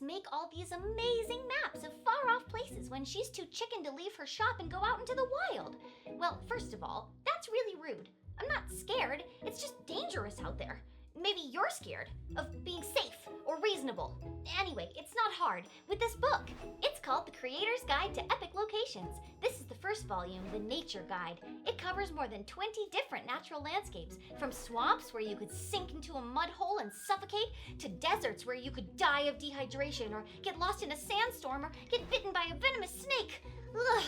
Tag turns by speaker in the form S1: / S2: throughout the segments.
S1: make all these amazing maps of far-off places when she's too chicken to leave her shop and go out into the wild. Well, first of all, that's really rude. I'm not scared, it's just dangerous out there. Maybe you're scared of being safe or reasonable. Anyway, it's not hard. With this book, it's called The Creator's Guide to Epic Locations. This is the first volume, the Nature Guide. It covers more than 20 different natural landscapes, from swamps where you could sink into a mud hole and suffocate, to deserts where you could die of dehydration or get lost in a sandstorm or get bitten by a venomous snake. Ugh,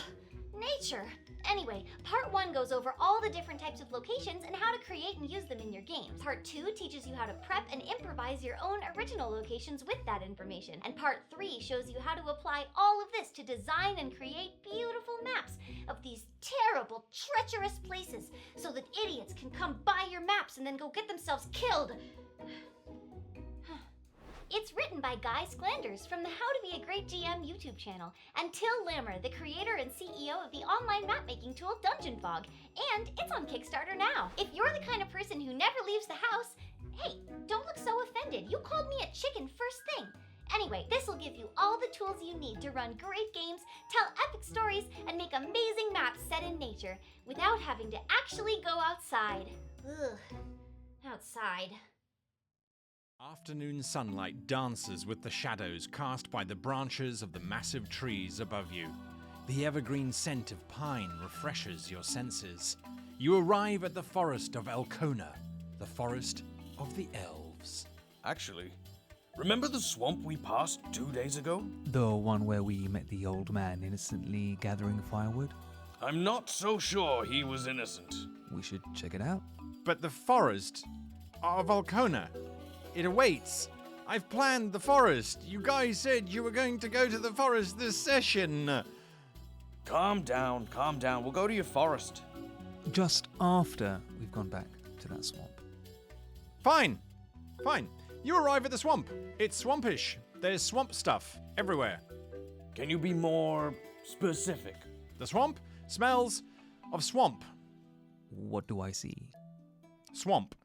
S1: nature. Anyway, part 1 goes over all the different types of locations and how to create and use them in your games. Part 2 teaches you how to prep and improvise your own original locations with that information. And part 3 shows you how to apply all of this to design and create beautiful maps of these terrible, treacherous places so that idiots can come buy your maps and then go get themselves killed. It's written by SCLANDERS from the How to Be a Great GM YouTube channel, and LAMMER, the creator and CEO of the online map-making tool Dungeon Fog, and it's on Kickstarter now. If you're the kind of person who never leaves the house, hey, don't look so offended. You called me a chicken first thing. Anyway, this will give you all the tools you need to run great games, tell epic stories, and make amazing maps set in nature without having to actually go outside. Ugh, outside.
S2: Afternoon sunlight dances with the shadows cast by the branches of the massive trees above you. The evergreen scent of pine refreshes your senses. You arrive at the forest of Elkona, the forest of the elves.
S3: Actually, remember the swamp we passed 2 days ago?
S4: The one where we met the old man innocently gathering firewood?
S3: I'm not so sure he was innocent.
S4: We should check it out.
S2: But the forest of Elkona, it awaits. I've planned the forest. You guys said you were going to go to the forest this session.
S3: Calm down. We'll go to your forest.
S4: Just after we've gone back to that swamp.
S2: Fine. You arrive at the swamp. It's swampish. There's swamp stuff everywhere.
S3: Can you be more specific?
S2: The swamp smells of swamp.
S4: What do I see?
S2: Swamp.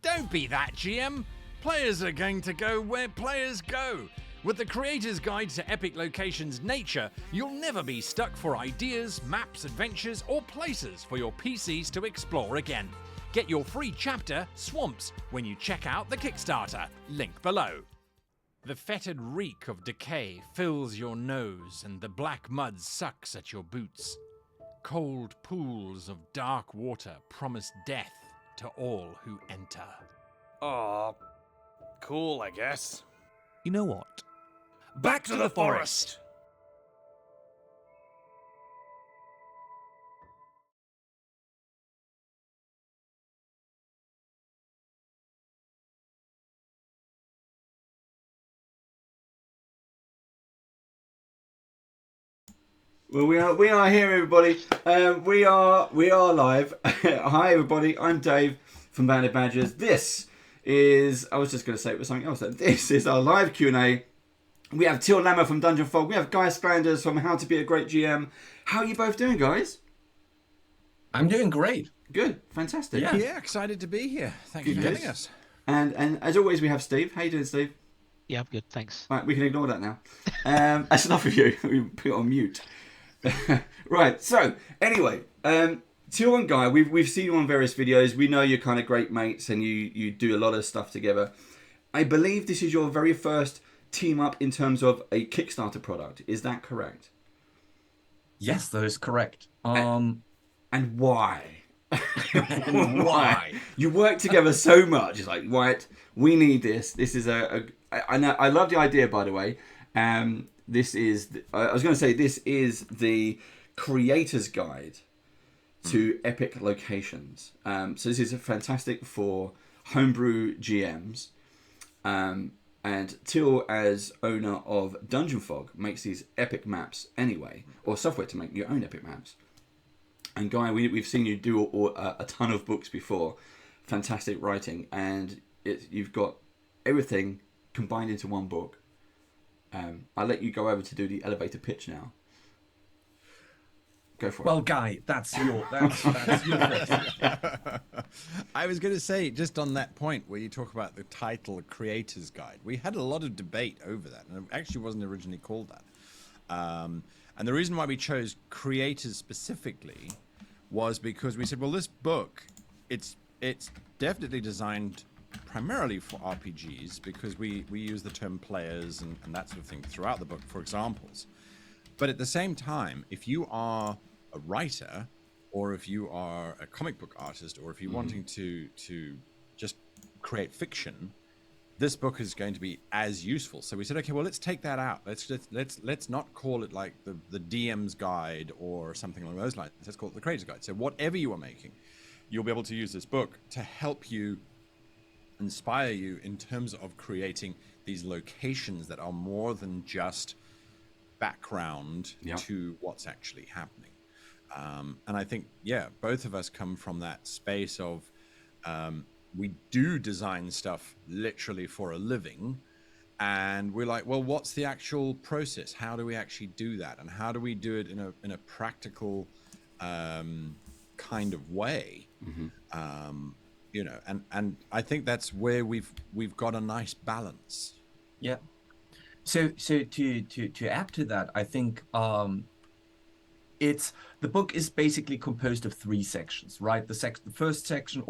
S2: Don't be that, GM. Players are going to go where players go. With the Creator's Guide to Epic Locations Nature, you'll never be stuck for ideas, maps, adventures, or places for your PCs to explore again. Get your free chapter, Swamps, when you check out the Kickstarter. Link below. The fetid reek of decay fills your nose and the black mud sucks at your boots. Cold pools of dark water promise death to all who enter.
S3: Aw, cool, I guess.
S4: You know what?
S3: Back to the forest!
S5: Well, we are here, everybody. We are live. Hi, everybody. I'm Dave from Banded Badgers. This is, I was just going to say it was something else. This is our live Q&A. We have LAMMER from Dungeon Fog. We have SCLANDERS from How to Be a Great GM. How are you both doing, guys?
S6: I'm doing great.
S5: Good, fantastic.
S2: Yeah, excited to be here. Thank you for having us.
S5: And as always, we have Steve. How you doing, Steve?
S7: Yeah, I'm good, thanks.
S5: Right, we can ignore that now. That's enough of you. We put it on mute. Right, so anyway, Teal and Guy, we've seen you on various videos. We know you're kind of great mates and you do a lot of stuff together. I believe this is your very first team up in terms of a Kickstarter product. Is that correct?
S6: Yes, that is correct.
S5: And why?
S6: Why?
S5: You work together so much. It's like, right, we need this. This is I love the idea, by the way. This is, I was going to say, this is the Creator's Guide to Epic Locations. So this is fantastic for homebrew GMs. And Till, as owner of Dungeon Fog, makes these epic maps anyway, or software to make your own epic maps. And Guy, we've seen you do a ton of books before. Fantastic writing. And you've got everything combined into one book. I'll let you go over to do the elevator pitch now. Go for
S6: Well,
S5: it.
S6: Guy, that's your question.
S2: I was going to say, just on that point where you talk about the title Creator's Guide, we had a lot of debate over that, and it actually wasn't originally called that. And the reason why we chose creators specifically was because we said, well, this book, it's definitely designed primarily for RPGs, because we use the term players and that sort of thing throughout the book for examples. But at the same time, if you are a writer, or if you are a comic book artist, or if you're wanting to just create fiction, this book is going to be as useful. So we said, okay, well, let's take that out. Let's not call it like the DM's guide or something along those lines. Let's call it the creator's guide. So whatever you are making, you'll be able to use this book to help you, inspire you in terms of creating these locations that are more than just background to what's actually happening. And I think, both of us come from that space of we do design stuff literally for a living, and we're like, well, what's the actual process? How do we actually do that? And how do we do it in a practical kind of way? And I think that's where we've got a nice balance.
S6: Yeah. So to add to that, I think the book is basically composed of 3 sections, right? The first section,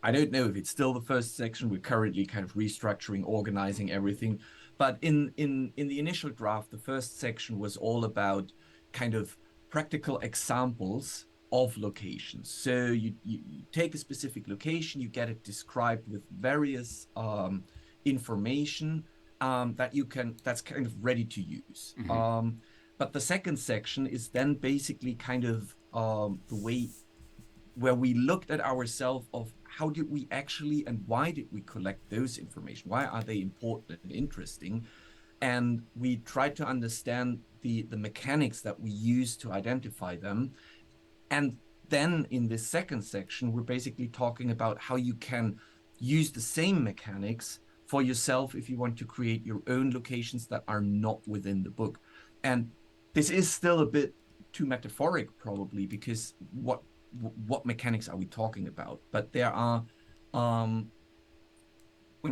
S6: I don't know if it's still the first section. We're currently kind of restructuring, organizing everything. But in the initial draft, the first section was all about kind of practical examples of locations. So you take a specific location, you get it described with various information that's kind of ready to use. But the second section is then basically kind of the way where we looked at ourselves of how did we actually and why did we collect those information? Why are they important and interesting? And we tried to understand the mechanics that we use to identify them. And then in this second section, we're basically talking about how you can use the same mechanics for yourself if you want to create your own locations that are not within the book. And this is still a bit too metaphoric, probably, because what mechanics are we talking about? But there are, when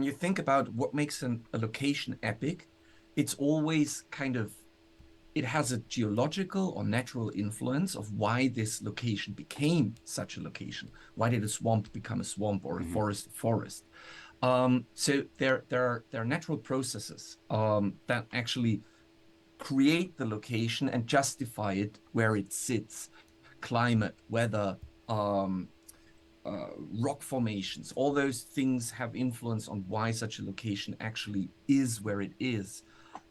S6: you think about what makes a location epic, it's always kind of, it has a geological or natural influence of why this location became such a location. Why did a swamp become a swamp, or a forest? So there are natural processes that actually create the location and justify it where it sits. Climate, weather, rock formations, all those things have influence on why such a location actually is where it is.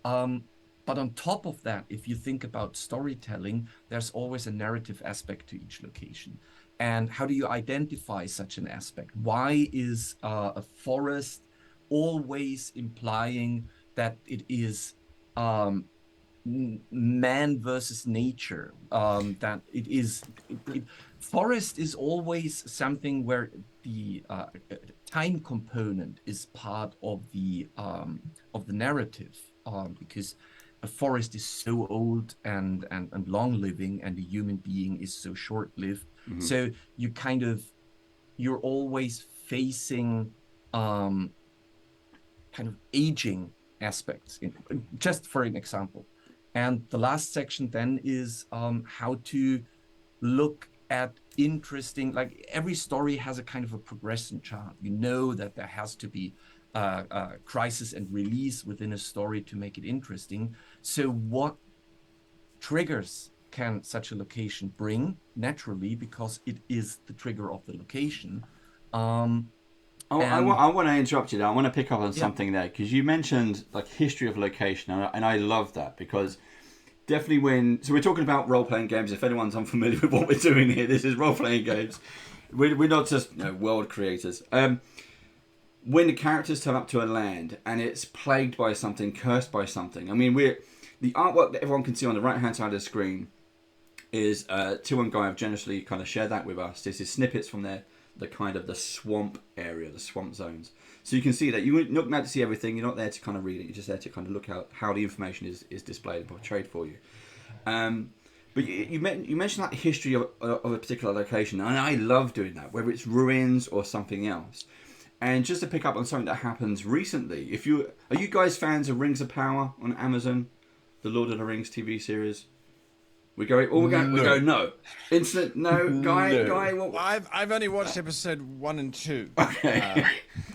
S6: But on top of that, if you think about storytelling, there's always a narrative aspect to each location. And how do you identify such an aspect? Why is a forest always implying that it is man versus nature? That it is forest is always something where the time component is part of the narrative, because a forest is so old and long living, and a human being is so short lived. So you're always facing kind of aging aspects, just for an example. And the last section then is how to look at interesting, like every story has a kind of a progression chart. You know that there has to be crisis and release within a story to make it interesting. So what triggers can such a location bring naturally, because it is the trigger of the location? I
S5: want to interrupt you there. I want to pick up on something there, because you mentioned like history of location, and I love that, because definitely so we're talking about role-playing games. If anyone's unfamiliar with what we're doing here, this is role-playing games. We're not just world creators. When the characters turn up to a land and it's plagued by something, cursed by something. I mean, the artwork that everyone can see on the right-hand side of the screen is Till and Guy have generously kind of shared that with us. This is snippets from the kind of the swamp area, the swamp zones. So you can see that you're not meant to see everything. You're not there to kind of read it. You're just there to kind of look at how the information is displayed and portrayed for you. But you mentioned like the history of a particular location, and I love doing that, whether it's ruins or something else. And just to pick up on something that happens recently, are you guys fans of Rings of Power on Amazon, the Lord of the Rings TV series? We go no. Instant no, guy. What?
S2: I've only watched episode 1 and 2.
S5: Okay.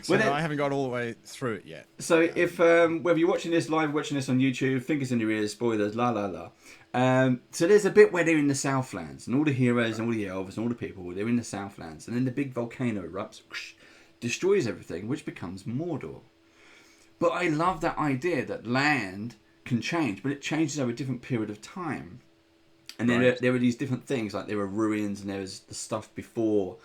S2: So I haven't got all the way through it yet.
S5: So if whether you're watching this live, watching this on YouTube, fingers in your ears, spoilers, la la la. So there's a bit where they're in the Southlands, and all the heroes and all the elves and all the people, they're in the Southlands, and then the big volcano erupts, destroys everything, which becomes Mordor. But I love that idea that land can change, but it changes over a different period of time. And then there are these different things, like there are ruins and there's the stuff before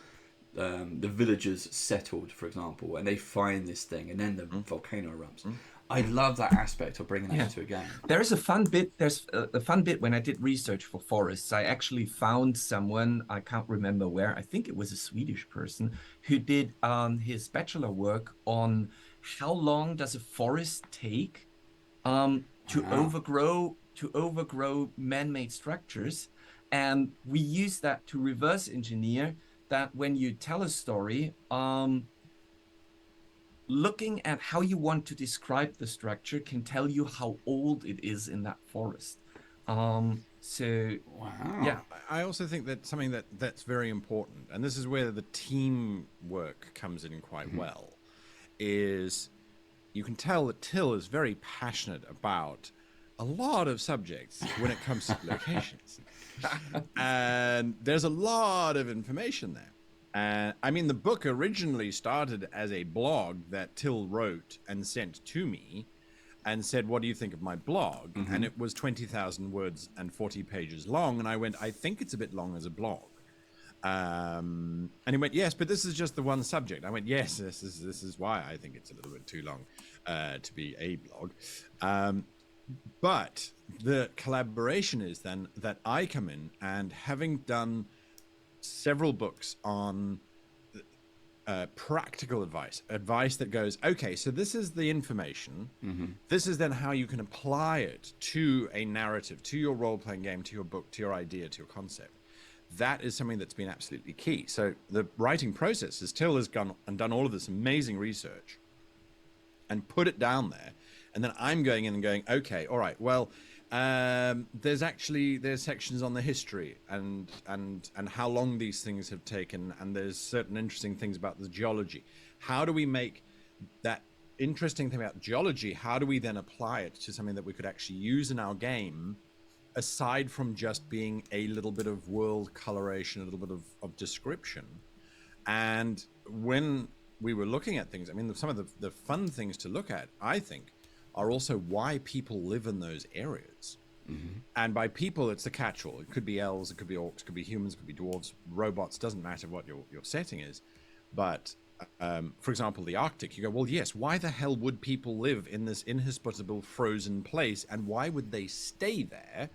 S5: the villagers settled, for example, and they find this thing, and then the volcano erupts. I love that aspect of bringing that into a game.
S6: There is a fun bit. There's a fun bit when I did research for forests. I actually found someone, I can't remember where, I think it was a Swedish person, who did his bachelor work on how long does a forest take to overgrow man-made structures. And we use that to reverse engineer that when you tell a story, looking at how you want to describe the structure can tell you how old it is in that forest. Yeah.
S2: I also think that something that's very important, and this is where the teamwork comes in quite well, is you can tell that Till is very passionate about a lot of subjects when it comes to locations. And there's a lot of information there. And I mean, the book originally started as a blog that Till wrote and sent to me and said, what do you think of my blog? And it was 20,000 words and 40 pages long. And I went, I think it's a bit long as a blog. And he went, yes, but this is just the one subject. I went, yes, this is why I think it's a little bit too long to be a blog. But the collaboration is then that I come in, and having done several books on practical advice that goes, okay, so this is the information. This is then how you can apply it to a narrative, to your role-playing game, to your book, to your idea, to your concept. That is something that's been absolutely key. So the writing process is Till has gone and done all of this amazing research and put it down there. And then I'm going in and going, okay, all right, well, there's sections on the history and how long these things have taken, and there's certain interesting things about the geology. How do we make that interesting thing about geology? How do we then apply it to something that we could actually use in our game, aside from just being a little bit of world coloration, a little bit of description? And when we were looking at things, I mean, some of the fun things to look at, I think, are also why people live in those areas. And by people, it's the catch-all. It could be elves, it could be orcs, it could be humans, it could be dwarves, robots, doesn't matter what your setting is. But, for example, the Arctic, you go, well, yes, why the hell would people live in this inhospitable frozen place, and why would they stay there?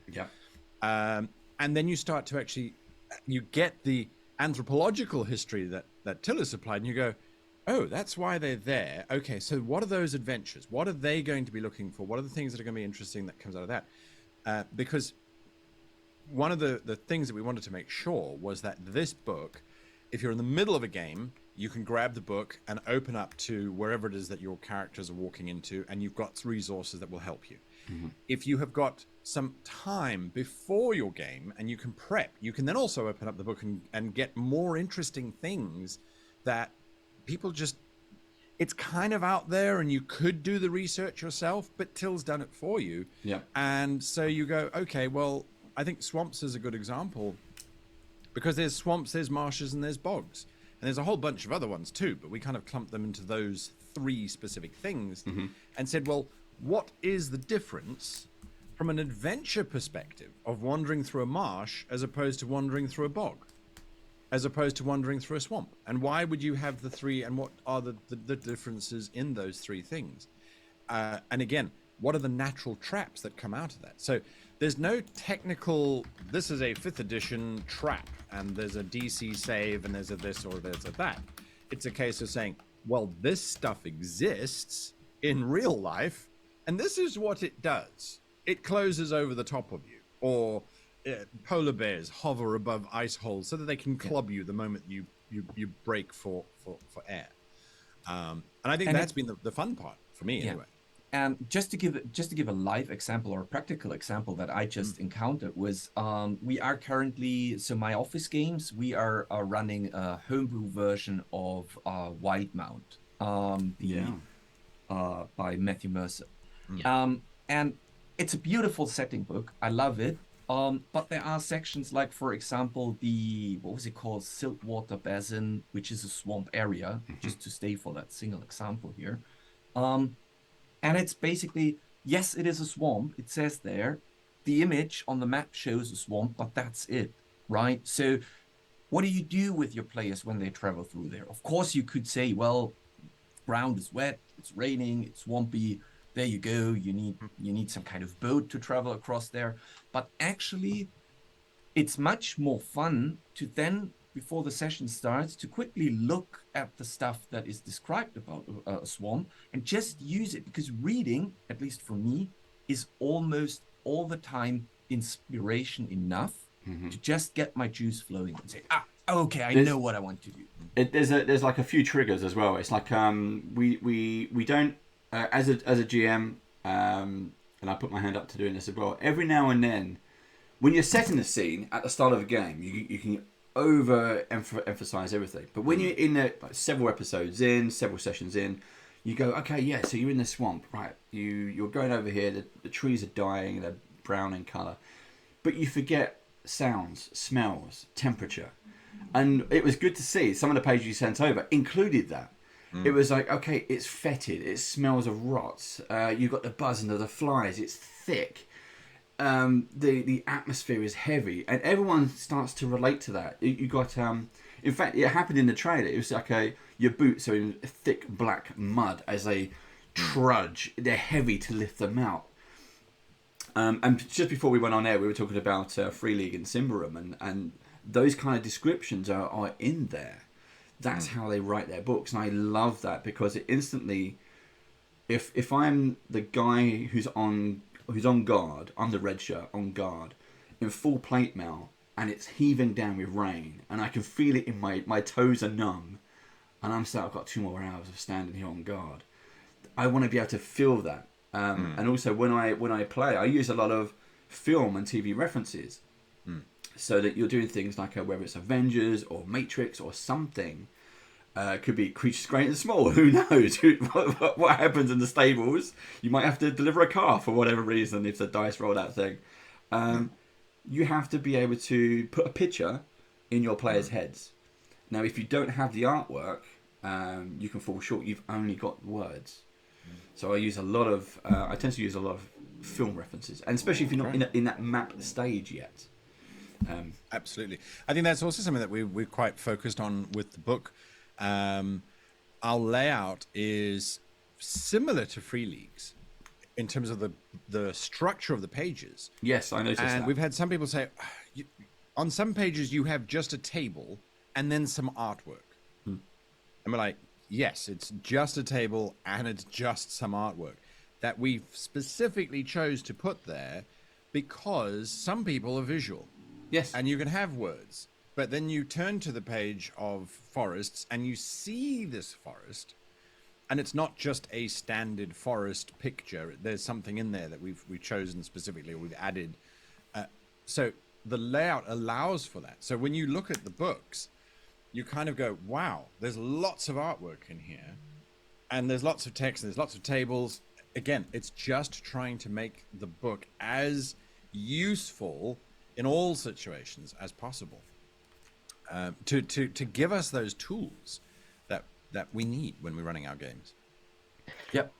S2: And then you start to actually, you get the anthropological history that Till has supplied, and you go, oh, that's why they're there. Okay, so what are those adventures? What are they going to be looking for? What are the things that are going to be interesting that comes out of that? Because one of the things that we wanted to make sure was that this book, if you're in the middle of a game, you can grab the book and open up to wherever it is that your characters are walking into, and you've got resources that will help you. If you have got some time before your game and you can prep, you can then also open up the book and get more interesting things that people just, it's kind of out there, and you could do the research yourself, but Till's done it for you. And so you go, okay, well, I think swamps is a good example, because there's swamps, there's marshes, and there's bogs. And there's a whole bunch of other ones too, but we kind of clumped them into those 3 specific things and said, well, what is the difference from an adventure perspective of wandering through a marsh as opposed to wandering through a bog, as opposed to wandering through a swamp? And why would you have the 3, and what are the differences in those 3 things? And again, what are the natural traps that come out of that? So there's no technical, this is a 5th edition trap, and there's a DC save, and there's a this or there's a that. It's a case of saying, well, this stuff exists in real life, and this is what it does. It closes over the top of you. Or polar bears hover above ice holes so that they can club you the moment you break for air. And I think
S6: And
S2: that's been the fun part for me, anyway.
S6: And just to give a live example or a practical example that I just encountered was we are currently, so my office games, we are running a homebrew version of Wild Mount by Matthew Mercer. And it's a beautiful setting book. I love it. But there are sections like, for example, what was it called? Siltwater Basin, which is a swamp area, just to stay for that single example here. And it's basically, yes, it is a swamp. It says there, the image on the map shows a swamp, but that's it, right? So what do you do with your players when they travel through there? Of course, you could say, well, ground is wet, it's raining, it's swampy. There you go. You need some kind of boat to travel across there. But actually, it's much more fun to then, before the session starts, to quickly look at the stuff that is described about a swamp and just use it, because reading, at least for me, is almost all the time inspiration enough to just get my juice flowing and say, okay, I know what I want to do.
S5: There's like a few triggers as well. It's like we don't as a GM, and I put my hand up to doing this as well. Every now and then, when you're setting a scene at the start of a game, you can emphasize everything. But when you're in there, like several episodes in, several sessions in, you go, okay, yeah, so you're in the swamp, right? You're going over here. The trees are dying. They're brown in color, but you forget sounds, smells, temperature. And it was good to see some of the pages you sent over included that. It was like, okay, it's fetid. It smells of rots. You've got the buzzing of the flies. It's thick. The atmosphere is heavy, and everyone starts to relate to that. You got, in fact, it happened in the trailer. It was like your boots are in thick black mud as they trudge. They're heavy to lift them out. And just before we went on air, we were talking about Free League and Symbaroum, and those kind of descriptions are in there. That's how they write their books, and I love that, because it instantly, if I'm the guy who's on guard, I'm the red shirt on guard, in full plate mail, and it's heaving down with rain, and I can feel it in my toes are numb, and I'm saying I've got 2 more hours of standing here on guard. I want to be able to feel that, and also when I play, I use a lot of film and TV references. So that you're doing things like whether it's Avengers or Matrix or something, could be Creatures Great and Small. Who knows what happens in the stables? You might have to deliver a car for whatever reason if the dice roll that thing. You have to be able to put a picture in your players' heads. Now, if you don't have the artwork, you can fall short. You've only got words. So I use a lot of. I tend to use a lot of film references, and especially if you're not in that map stage yet.
S2: Absolutely. I think that's also something that we're quite focused on with the book. Our layout is similar to Free League's in terms of the structure of the pages.
S5: Yes, I noticed that.
S2: And we've had some people say, on some pages you have just a table and then some artwork. And we're like, yes, it's just a table and it's just some artwork that we specifically chose to put there because some people are visual.
S5: Yes.
S2: And you can have words, but then you turn to the page of forests and you see this forest, and it's not just a standard forest picture. There's something in there that we've chosen specifically, or we've added. So the layout allows for that. So when you look at the books, you kind of go, wow, there's lots of artwork in here, and there's lots of text, and there's lots of tables. Again, it's just trying to make the book as useful in all situations as possible, to give us those tools that we need when we're running our games.
S6: Yep.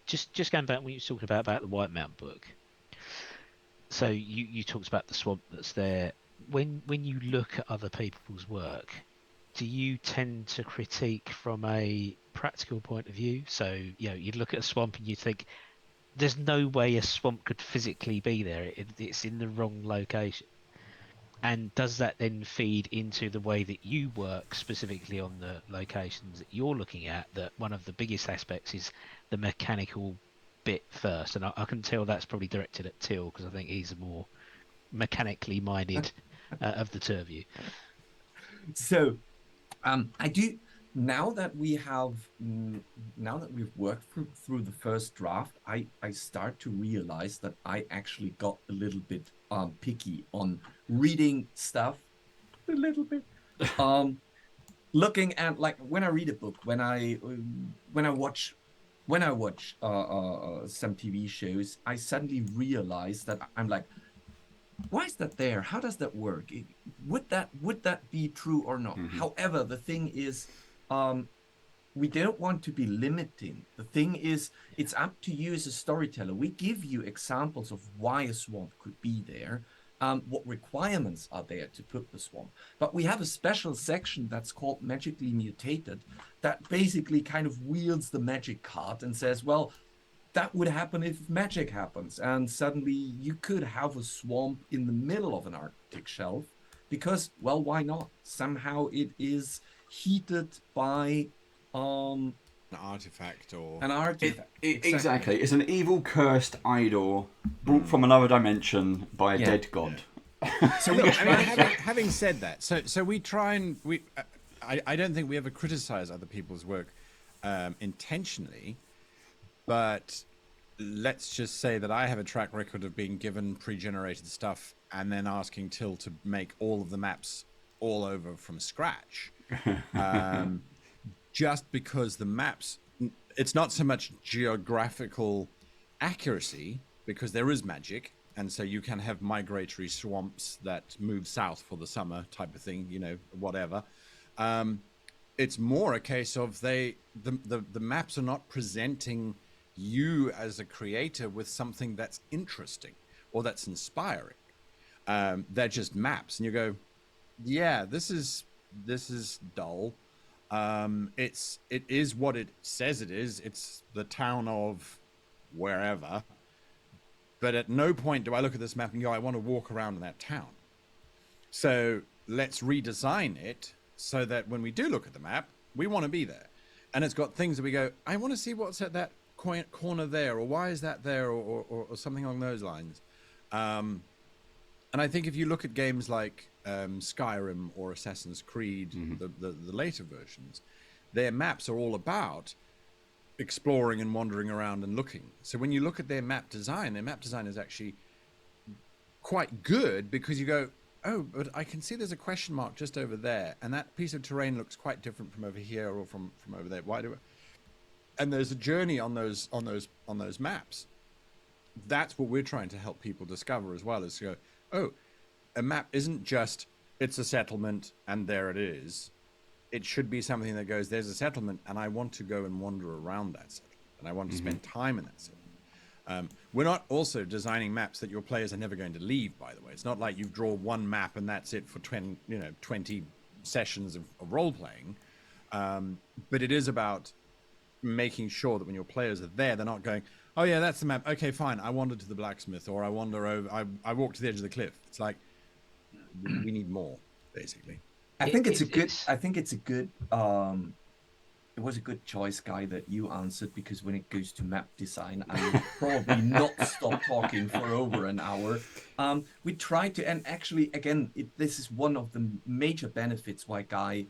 S7: Just going back when you were talking about the White Mount book. So you talked about the swamp that's there. When you look at other people's work, do you tend to critique from a practical point of view? So you look at a swamp and you think, there's no way a swamp could physically be there. It's in the wrong location. And does that then feed into the way that you work specifically on the locations that you're looking at? That one of the biggest aspects is the mechanical bit first. And I can tell that's probably directed at Till, because I think he's a more mechanically minded of the two of you.
S6: So, I do now that we've worked through the first draft. I start to realize that I actually got a little bit picky on reading stuff, a little bit. Looking at, like, when I read a book, when I watch some TV shows, I suddenly realize that I'm like, why is that there? How does that work? Would that be true or not? However, the thing is, we don't want to be limiting. The thing is, it's up to you as a storyteller. We give you examples of why a swamp could be there, what requirements are there to put the swamp. But we have a special section that's called Magically Mutated that basically kind of wields the magic card and says, well, that would happen if magic happens. And suddenly you could have a swamp in the middle of an Arctic shelf because, well, why not? Somehow it is heated by
S2: An artifact or
S6: an artifact.
S5: Exactly. It's an evil cursed idol brought from another dimension by a dead god.
S6: So
S2: Look, I mean, having said that, so we try and I don't think we ever criticize other people's work intentionally, but let's just say that I have a track record of being given pre-generated stuff and then asking Till to make all of the maps all over from scratch. Just because the maps, it's not so much geographical accuracy, because there is magic, and so you can have migratory swamps that move south for the summer type of thing, you know, whatever. It's more a case of the maps are not presenting you as a creator with something that's interesting or that's inspiring. They're just maps, and you go, yeah, this is dull. It is what it says it is. It's the town of wherever. But at no point do I look at this map and go, I want to walk around in that town. So let's redesign it so that when we do look at the map, we want to be there. And it's got things that we go, I want to see what's at that corner there, or why is that there, or something along those lines. And I think if you look at games like Skyrim or Assassin's Creed, the later versions, their maps are all about exploring and wandering around and looking. So when you look at their map design is actually quite good, because you go, oh, but I can see there's a question mark just over there, and that piece of terrain looks quite different from over here or from over there. Why do it? And there's a journey on those maps. That's what we're trying to help people discover as well, is to go, oh, a map isn't just, it's a settlement and there it is. It should be something that goes, there's a settlement and I want to go and wander around that settlement, and I want to spend time in that settlement. We're not also designing maps that your players are never going to leave, by the way. It's not like you draw one map and that's it for 20 sessions of role-playing. But it is about making sure that when your players are there, they're not going, oh yeah, that's the map. Okay, fine. I wandered to the blacksmith, or I wander over, I walked to the edge of the cliff. It's like, we need more, basically.
S6: I think it's a good. It was a good choice, Guy, that you answered, because when it goes to map design, I will probably not stop talking for over an hour. We try to, and actually, again, this is one of the major benefits why Guy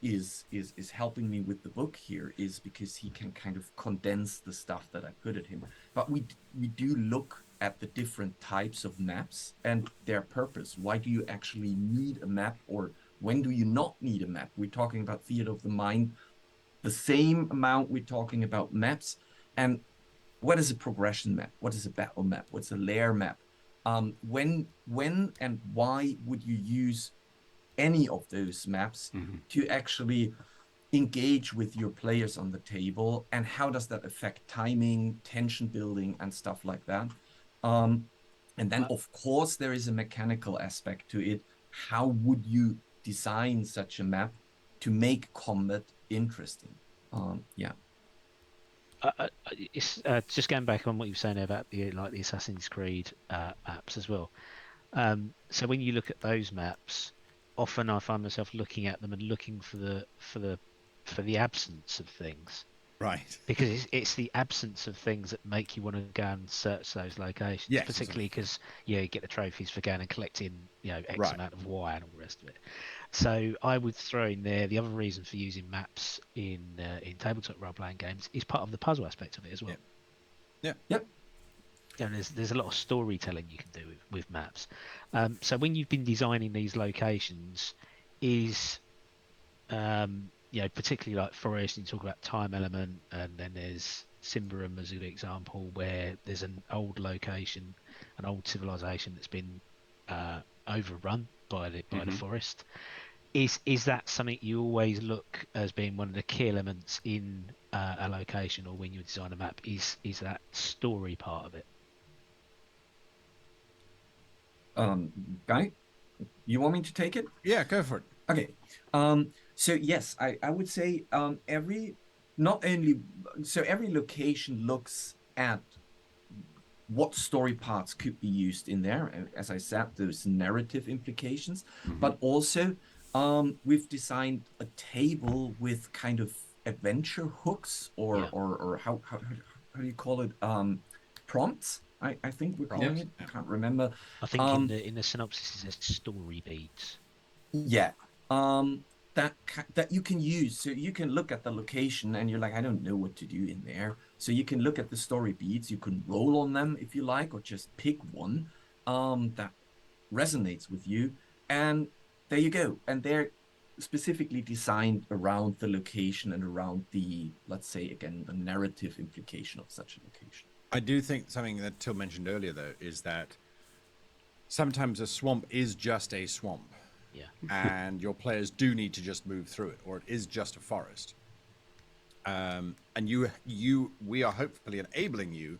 S6: is helping me with the book here, is because he can kind of condense the stuff that I put at him. But we do look at the different types of maps and their purpose. Why do you actually need a map, or when do you not need a map? We're talking about theater of the mind, the same amount we're talking about maps. And what is a progression map? What is a battle map? What's a layer map? When and why would you use any of those maps to actually engage with your players on the table, and how does that affect timing, tension building, and stuff like that? And then, of course, there is a mechanical aspect to it. How would you design such a map to make combat interesting?
S7: It's just going back on what you were saying about the Assassin's Creed maps as well. So when you look at those maps, often I find myself looking at them and looking for the absence of things.
S2: Right.
S7: because it's the absence of things that make you want to go and search those locations.
S2: Yes,
S7: Particularly because you get the trophies for going and collecting X
S2: Right.
S7: amount of Y and all the rest of it. So I would throw in there the other reason for using maps in tabletop role playing games is part of the puzzle aspect of it as well.
S2: Yeah.
S6: Yep.
S7: There's a lot of storytelling you can do with maps. So when you've been designing these locations, is particularly like Forest, you talk about time element, and then there's Cymberum as an example, where there's an old location, an old civilization that's been overrun by the forest. Is that something you always look as being one of the key elements in a location, or when you design a map? Is that story part of it?
S6: Guy, you want me to take it?
S2: Yeah, go for it.
S6: Okay. So yes, I would say every location looks at what story parts could be used in there. As I said, there's narrative implications, but also we've designed a table with kind of adventure hooks or how do you call it? Prompts. I think we're calling it. I can't remember.
S7: I think in the synopsis it says story beats.
S6: Yeah. That you can use. So you can look at the location and you're like, I don't know what to do in there. So you can look at the story beats. You can roll on them if you like, or just pick one that resonates with you. And there you go. And they're specifically designed around the location and around the, let's say, again, the narrative implication of such a location.
S2: I do think something that Till mentioned earlier, though, is that sometimes a swamp is just a swamp.
S7: Yeah.
S2: And your players do need to just move through it, or it is just a forest. And we are hopefully enabling you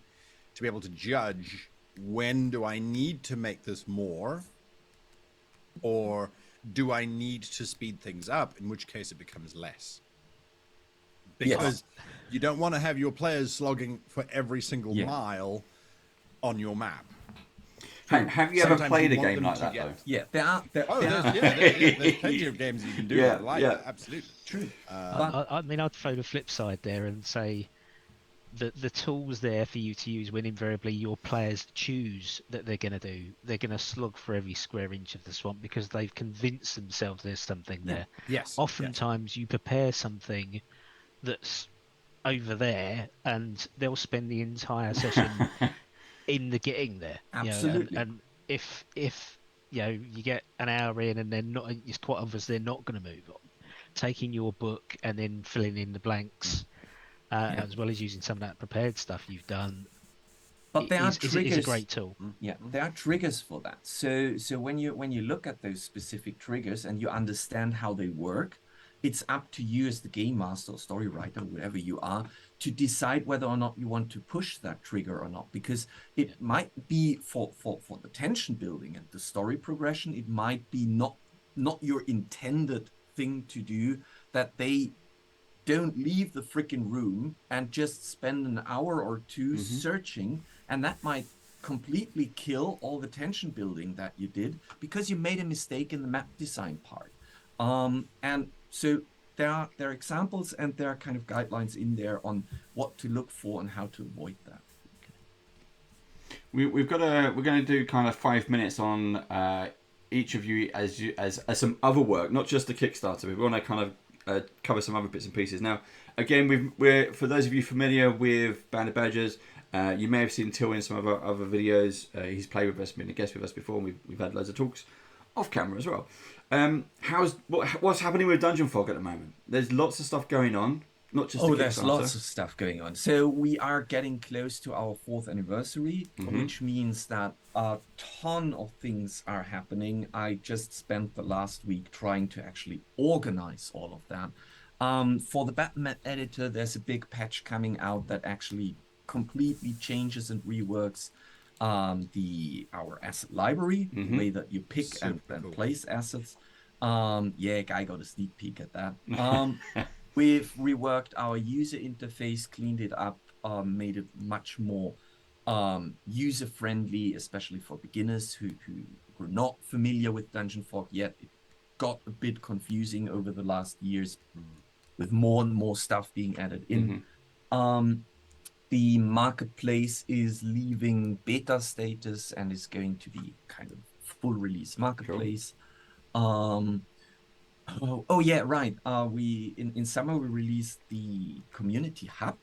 S2: to be able to judge, when do I need to make this more, or do I need to speed things up, in which case it becomes less. Because you don't want to have your players slogging for every single mile on your map.
S5: Have you ever played a game like that, though?
S6: Yeah,
S2: There's plenty of games you can do that like that. Absolutely.
S6: True.
S7: I mean, I'd throw the flip side there and say that the tools there for you to use when invariably your players choose that they're going to do. They're going to slog for every square inch of the swamp because they've convinced themselves there's something there.
S2: Yes.
S7: Oftentimes you prepare something that's over there and they'll spend the entire session in the getting there.
S6: Absolutely.
S7: And if you get an hour in and they're not, it's quite obvious they're not going to move on. Taking your book and then filling in the blanks, as well as using some of that prepared stuff you've done.
S6: But there are triggers.
S7: Is a great tool.
S6: Yeah, there are triggers for that. So when you look at those specific triggers and you understand how they work, it's up to you as the game master or story writer, whatever you are, to decide whether or not you want to push that trigger or not. Because it might be for the tension building and the story progression, it might be not your intended thing to do, that they don't leave the freaking room and just spend an hour or two searching, and that might completely kill all the tension building that you did because you made a mistake in the map design part. And so there are examples and there are kind of guidelines in there on what to look for and how to avoid that.
S5: We're going to do kind of 5 minutes on each of you as some other work, not just the Kickstarter. We want to kind of cover some other bits and pieces. Now, again, we're for those of you familiar with Banded Badgers, you may have seen Till in some of our other videos. He's played with us, been a guest with us before, and we've had loads of talks off camera as well. What's happening with Dungeon Fog at the moment? There's lots of stuff going on, not just the
S6: there's
S5: Kickstarter.
S6: lots of stuff going on. So we are getting close to our 4th anniversary, which means that a ton of things are happening. I just spent the last week trying to actually organize all of that. For the Batman editor, there's a big patch coming out that actually completely changes and reworks our asset library, the way that you pick and place assets. Guy got a sneak peek at that. We've reworked our user interface, cleaned it up, made it much more user friendly, especially for beginners who were not familiar with Dungeon Fog yet. It got a bit confusing over the last years with more and more stuff being added in. The marketplace is leaving beta status and is going to be kind of full release marketplace. Oh yeah, right. We in summer we released the community hub,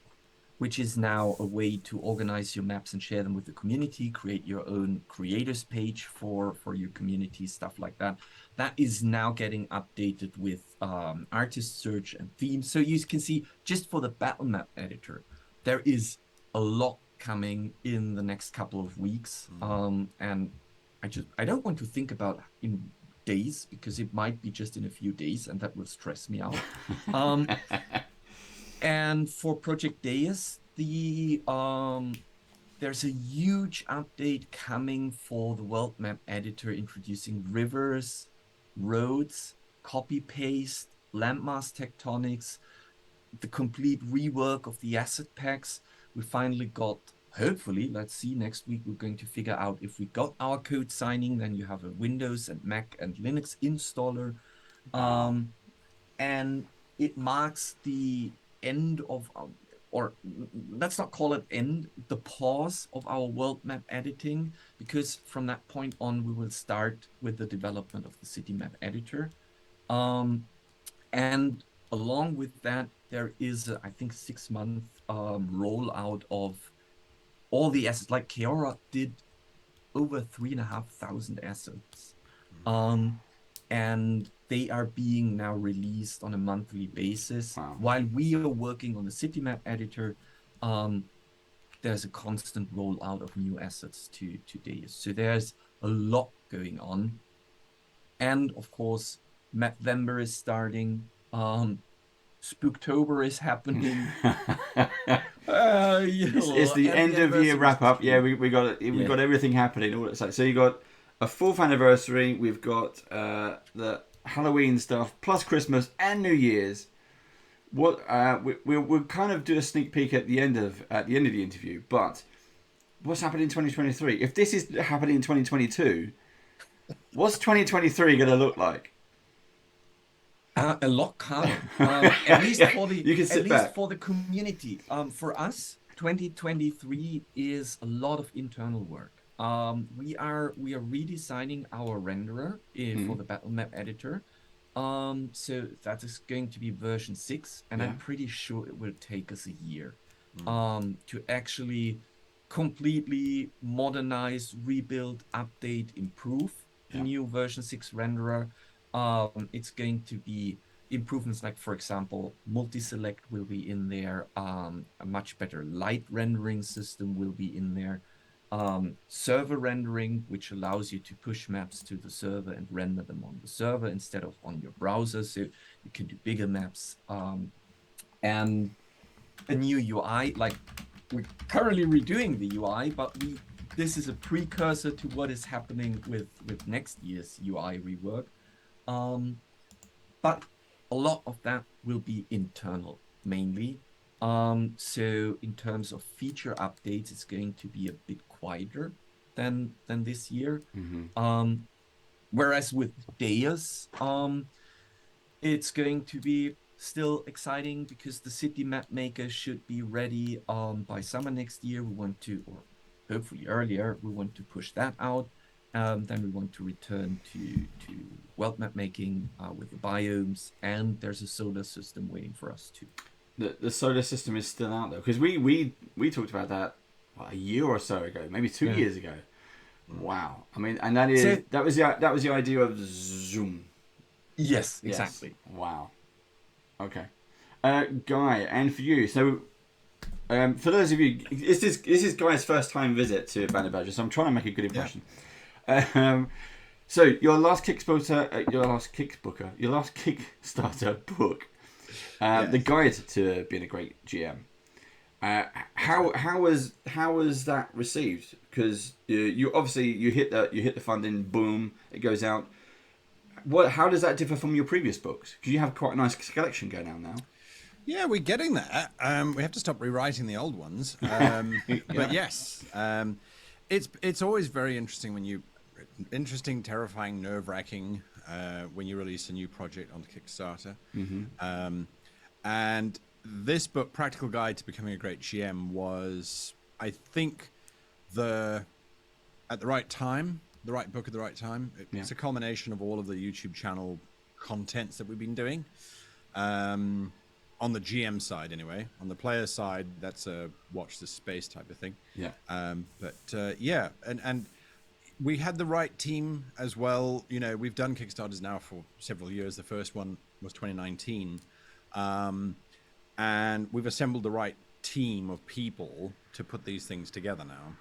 S6: which is now a way to organize your maps and share them with the community, create your own creators page for your community, stuff like that. That is now getting updated with artist search and themes. So you can see just for the battle map editor, there is a lot coming in the next couple of weeks. And I don't want to think about in days, because it might be just in a few days and that will stress me out. And for Project Deus, there's a huge update coming for the world map editor, introducing rivers, roads, copy paste, landmass tectonics, the complete rework of the asset packs. We finally got, hopefully, let's see, next week we're going to figure out if we got our code signing, then you have a Windows and Mac and Linux installer. And it marks the end of, or let's not call it end, the pause of our world map editing, because from that point on, we will start with the development of the city map editor. And along with that, there is, I think, 6-month rollout of all the assets. Like Keora did over 3,500 assets. And they are being now released on a monthly basis.
S5: Wow.
S6: While we are working on the city map editor, there's a constant rollout of new assets to Deus. So there's a lot going on. And of course, November is starting. Spooktober is happening.
S5: It's the end of year wrap up. Yeah, we got everything happening. All it's like. So you got a 4th anniversary. We've got the Halloween stuff plus Christmas and New Year's. What we'll kind of do a sneak peek at the end of the interview. But what's happening in 2023? If this is happening in 2022, what's 2023 going to look like?
S6: A lot calmer, at least for the
S5: You can sit back.
S6: for the community. For us, 2023 is a lot of internal work. We are redesigning our renderer for the battle map editor. So that is going to be version 6, and I'm pretty sure it will take us a year to actually completely modernize, rebuild, update, improve the new version 6 renderer. It's going to be improvements like, for example, multi-select will be in there. A much better light rendering system will be in there. Server rendering, which allows you to push maps to the server and render them on the server instead of on your browser, so you can do bigger maps. And a new UI, like we're currently redoing the UI, but this is a precursor to what is happening with next year's UI rework. But a lot of that will be internal mainly. So in terms of feature updates, it's going to be a bit quieter than this year. Whereas with Deus, it's going to be still exciting because the city map maker should be ready by summer next year. We want to, or hopefully earlier, we want to push that out. Then we want to return to world map making with the biomes, and there's a solar system waiting for us too.
S5: The solar system is still out there, because we talked about that a year or so ago, maybe 2 years ago. Wow, I mean, and that was the idea of Zoom.
S6: Yes, exactly.
S5: Yes. Wow. Okay, Guy, and for you, so for those of you, this is Guy's first time visit to Banner Badger, so I'm trying to make a good impression. So your last Kickstarter book, the guide to being a great GM. How was that received? Because you obviously you hit the funding, boom, it goes out. How does that differ from your previous books? Because you have quite a nice collection going on now.
S2: Yeah, we're getting there. We have to stop rewriting the old ones. But yes, it's always very interesting, terrifying, nerve-wracking when you release a new project on Kickstarter. And this book, Practical Guide to Becoming a Great GM, was, I think, at the right time, the right book at the right time. It's a culmination of all of the YouTube channel contents that we've been doing. On the GM side, anyway. On the player side, that's a watch this space type of thing.
S5: Yeah.
S2: Yeah, and we had the right team as well. You know, we've done Kickstarters now for several years. The first one was 2019. And we've assembled the right team of people to put these things together now.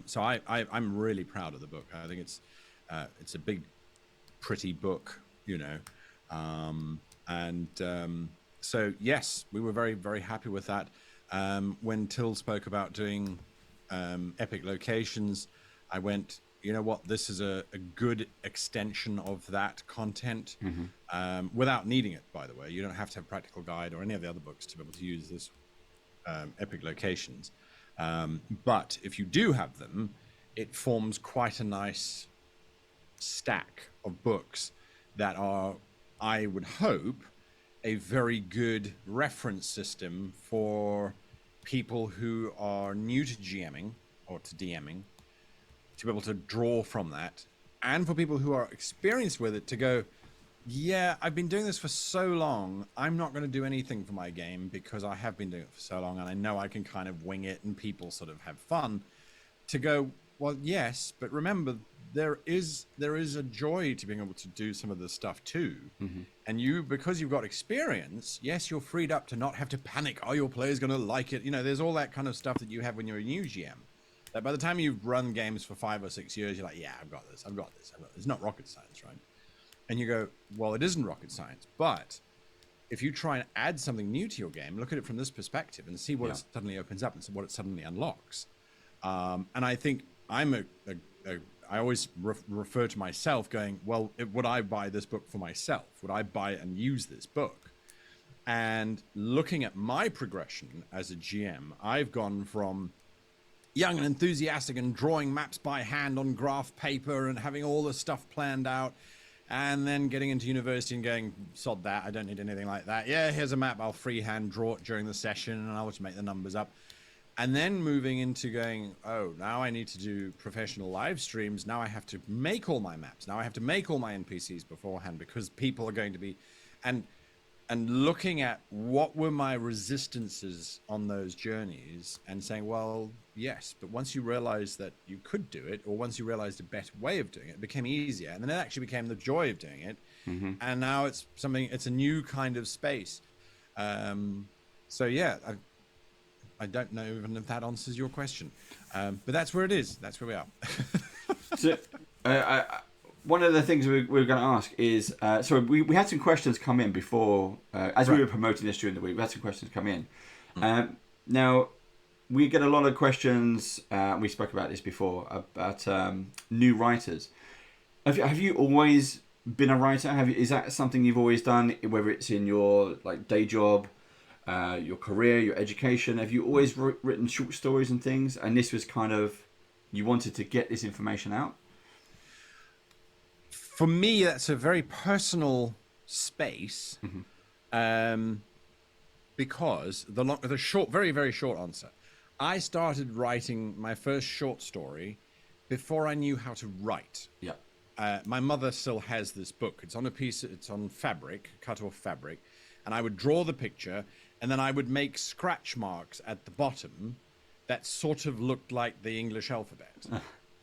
S2: So I'm really proud of the book. I think it's a big, pretty book, you know. So yes, we were very, very happy with that. When Till spoke about doing epic locations, I went, you know what, this is a good extension of that content, without needing it, by the way. You don't have to have Practical Guide or any of the other books to be able to use this epic locations. But if you do have them, it forms quite a nice stack of books that are, I would hope, a very good reference system for people who are new to GMing or to DMing, to be able to draw from that, and for people who are experienced with it to go, yeah, I've been doing this for so long, I'm not going to do anything for my game because I have been doing it for so long and I know I can kind of wing it and people sort of have fun. To go, well, yes, but remember, there is a joy to being able to do some of this stuff too. And you, because you've got experience, yes, you're freed up to not have to panic. Are your players going to like it? You know, there's all that kind of stuff that you have when you're a new GM. That by the time you've run games for 5 or 6 years, you're like, yeah, I've got this. It's not rocket science, right? And you go, well, it isn't rocket science. But if you try and add something new to your game, look at it from this perspective and see what it suddenly opens up and see what it suddenly unlocks. And I think I always refer to myself going, well, would I buy this book for myself? Would I buy it and use this book? And looking at my progression as a GM, I've gone from young and enthusiastic and drawing maps by hand on graph paper and having all the stuff planned out, and then getting into university and going, sod that, I don't need anything like that. Yeah, here's a map, I'll freehand draw it during the session and I'll just make the numbers up. And then moving into going, oh, now I need to do professional live streams. Now I have to make all my maps. Now I have to make all my NPCs beforehand because people are going to be, and looking at what were my resistances on those journeys and saying, well, yes, but once you realized that you could do it, or once you realized a better way of doing it, it became easier. And then it actually became the joy of doing it. And now it's a new kind of space. So yeah, I don't know even if that answers your question, but that's where it is. That's where we are.
S5: So, one of the things we were going to ask is, so we had some questions come in before, as we were promoting this during the week, we had some questions come in. Now, we get a lot of questions, we spoke about this before, about new writers. Have you always been a writer? Is that something you've always done, whether it's in your day job, your career, your education? Have you always written short stories and things, and this was kind of, you wanted to get this information out?
S2: For me, that's a very personal space, because the short, very, very short answer, I started writing my first short story before I knew how to write.
S5: Yeah.
S2: My mother still has this book. It's on fabric, cut off fabric, and I would draw the picture, and then I would make scratch marks at the bottom that sort of looked like the English alphabet.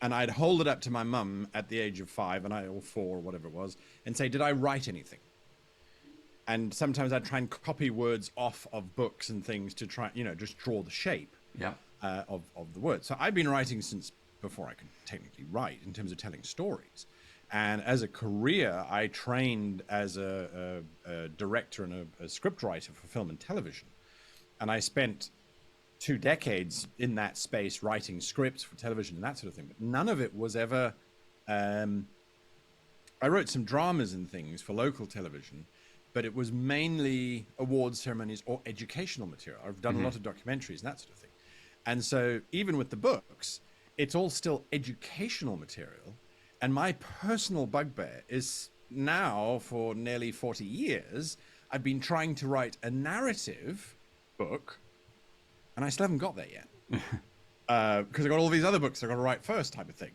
S2: And I'd hold it up to my mum at the age of 5 or 4 or whatever it was, and say, did I write anything? And sometimes I'd try and copy words off of books and things to try, just draw the shape of the words. So I've been writing since before I could technically write, in terms of telling stories. And as a career, I trained as a director and a scriptwriter for film and television. And I spent 2 decades in that space writing scripts for television and that sort of thing. But none of it was ever... I wrote some dramas and things for local television, but it was mainly award ceremonies or educational material. I've done a lot of documentaries and that sort of thing. And so even with the books, it's all still educational material. And my personal bugbear is now, for nearly 40 years, I've been trying to write a narrative book, and I still haven't got there yet. Because I got all these other books I got to write first, type of thing.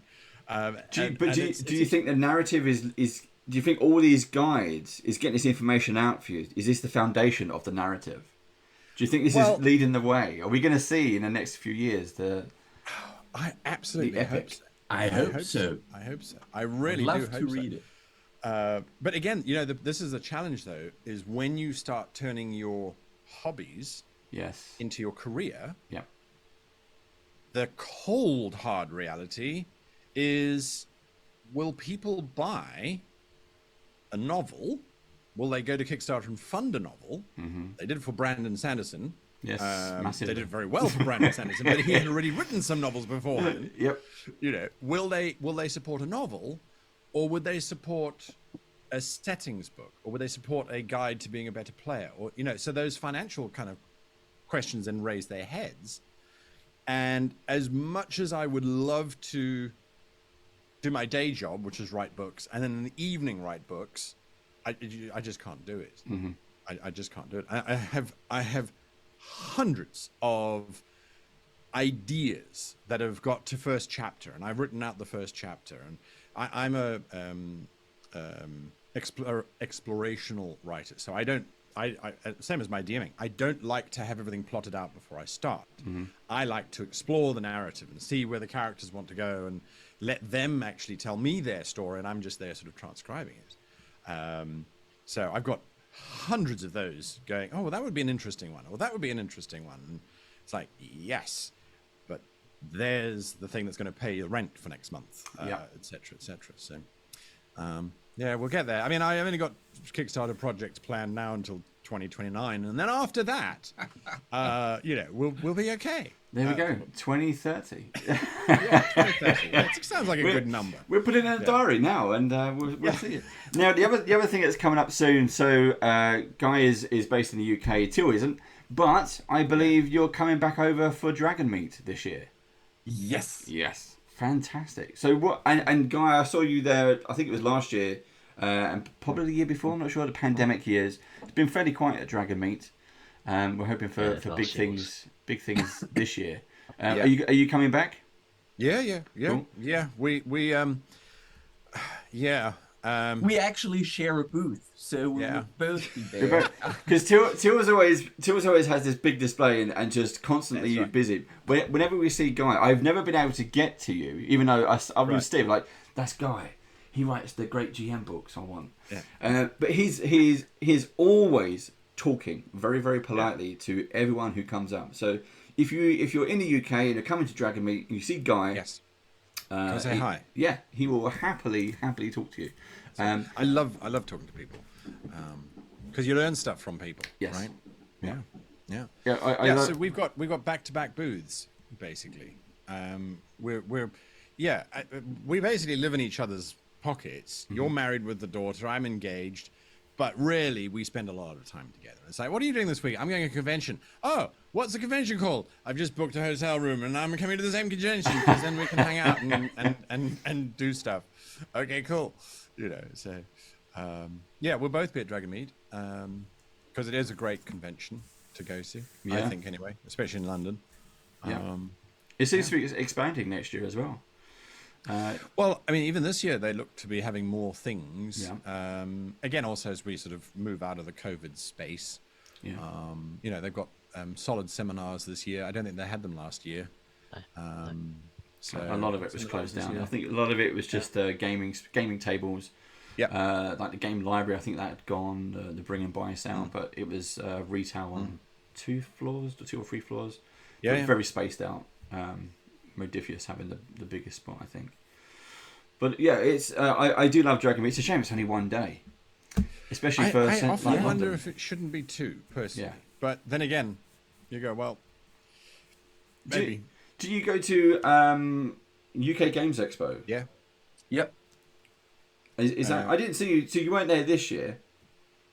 S5: Do you think the narrative is? Do you think all these guides is getting this information out for you? Is this the foundation of the narrative? Do you think this is leading the way? Are we going to see in the next few years
S2: I absolutely hope so.
S6: I hope so.
S2: I hope so. I really
S6: I'd
S2: do
S6: love
S2: hope
S6: to
S2: so.
S6: read it.
S2: But again, you know, this is a challenge though, is when you start turning your hobbies into your career.
S5: Yeah.
S2: The cold, hard reality is, will people buy a novel? Will they go to Kickstarter and fund a novel? They did it for Brandon Sanderson.
S5: Yes,
S2: They
S5: massively.
S2: did it very well for Brandon Sanderson, but he had already written some novels beforehand.
S5: Yep.
S2: You know, will they support a novel, or would they support a settings book, or would they support a guide to being a better player, or you know? So those financial kind of questions then raise their heads. And as much as I would love to do my day job, which is write books, and then in the evening write books, I just can't do it. I just can't do it. I have hundreds of ideas that have got to first chapter, and I've written out the first chapter, and I'm a explorational writer, so I don't. Same as my DMing. I don't like to have everything plotted out before I start. I like to explore the narrative and see where the characters want to go and let them actually tell me their story, and I'm just there sort of transcribing it. So I've got hundreds of those going, oh, well, that would be an interesting one, or that would be an interesting one. And it's like, yes, but there's the thing that's going to pay your rent for next month, et cetera, et cetera. So, yeah, we'll get there. I mean, I've only got Kickstarter projects planned now until 2029, and then after that, you know, we'll be okay.
S5: There we go. 2030.
S2: Yeah, 2030. It sounds like a good number.
S5: We're putting it in a diary now, and we'll see it. Now, the other thing that's coming up soon. So, Guy is based in the UK. Till isn't, but I believe you're coming back over for Dragon Meet this year.
S6: Yes.
S5: Yes. Fantastic. So what? And Guy, I saw you there. I think it was last year, and probably the year before. I'm not sure. The pandemic years. It's been fairly quiet at Dragon Meet. We're hoping for big things. Big things this year. Are you coming back?
S2: Yeah.
S5: Cool.
S2: Yeah. We
S6: We actually share a booth, so we'll both be there.
S5: Because Til's always has this big display and just constantly busy. Whenever we see Guy, I've never been able to get to you, even though I've been Steve like, that's Guy. He writes the great GM books I want. Yeah. But he's always talking very, very politely to everyone who comes up. So if you're in the UK and you're coming to Dragon Meet and you see Guy,
S2: can say hi.
S5: Yeah, he will happily talk to you.
S2: I love talking to people because you learn stuff from people.
S5: Yes.
S2: Right. Yeah.
S5: So
S2: we've got back-to-back booths basically. We basically live in each other's pockets. You're married with the daughter. I'm engaged. But really, we spend a lot of time together. It's like, what are you doing this week? I'm going to a convention. Oh, what's the convention called? I've just booked a hotel room, and I'm coming to the same convention because then we can hang out and do stuff. Okay, cool. You know, so we'll both be at Dragon Meet because it is a great convention to go to. I think anyway, especially in London.
S5: It seems to be expanding next year as well.
S2: Well, I mean, even this year they look to be having more things. Again, also as we sort of move out of the COVID space. You know, they've got solid seminars this year. I don't think they had them last year. So
S5: a lot of it was closed down. I think a lot of it was just gaming tables. Like the game library, I think that had gone. The bring and buy sound, but it was retail on 2 or 3 floors. Very spaced out. Modifius having the biggest spot, I think. But yeah, it's I do love Dragon Meet. It's a shame it's only one day, especially for.
S2: I often wonder
S5: London.
S2: if it shouldn't be 2 personally. But then again, you go, well, maybe.
S5: Do you go to UK Games Expo?
S2: Yeah.
S6: Yep.
S5: Is that? I didn't see you. So you weren't there this year.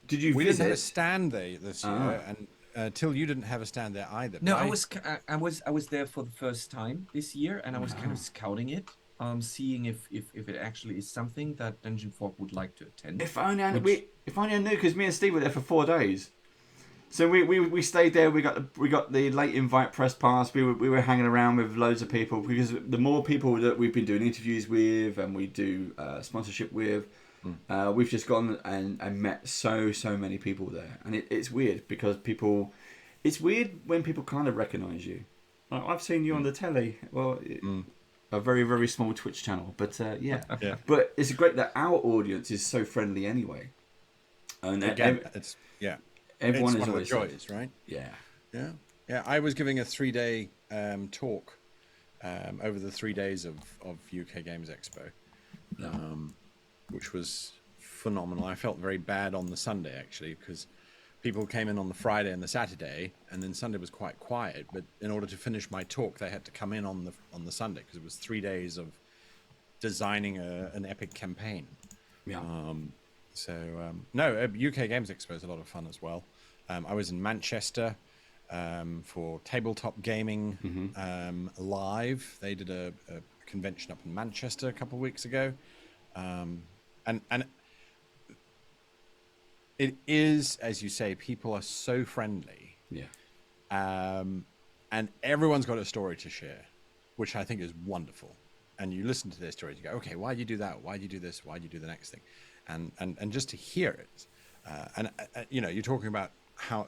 S5: Did you?
S2: We
S5: visit?
S2: didn't have a stand there this year, and Till, you didn't have a stand there either.
S6: No, I was there for the first time this year, and I was kind of scouting it. seeing if it actually is something that Dungeon Fork would like to attend.
S5: If only I knew, because me and Steve were there for 4 days. So we stayed there. We got the late invite press pass. We were hanging around with loads of people, because the more people that we've been doing interviews with and we do sponsorship with, we've just gone and met so many people there. And it's weird because it's weird when people kind of recognise you. Like, I've seen you on the telly. Well, a very, very small Twitch channel, but yeah. But it's great that our audience is so friendly anyway. And
S2: Again,
S5: everyone
S2: it's
S5: is
S2: one of the
S5: always
S2: joys, right? Yeah. I was giving a 3-day talk over the 3 days of UK Games Expo, which was phenomenal. I felt very bad on the Sunday, actually, because people came in on the Friday and the Saturday, and then Sunday was quite quiet. But in order to finish my talk, they had to come in on the Sunday, because it was 3 days of designing an epic campaign. UK Games Expo is a lot of fun as well. I was in Manchester for Tabletop Gaming Live. They did a convention up in Manchester a couple of weeks ago, and it is, as you say, people are so friendly. And everyone's got a story to share, which I think is wonderful. And you listen to their stories, you go, okay, why'd you do that? Why'd you do this? Why'd you do the next thing? And just to hear it, you're talking about how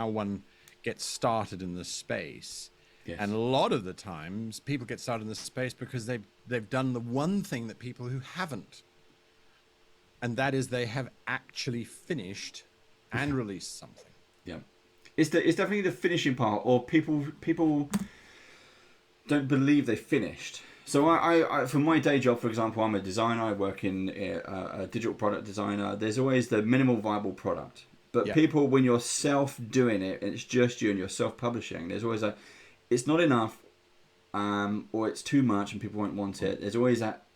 S2: one gets started in this space. And a lot of the times people get started in this space because they've done the one thing that people who haven't, and that is they have actually finished and released something.
S5: It's definitely the finishing part, or people don't believe they finished. So I for my day job, for example, I'm a designer. I work in a digital product designer. There's always the minimal viable product. But people, when you're self-doing it, and it's just you and you're self-publishing, there's always it's not enough, or it's too much and people won't want it. There's always that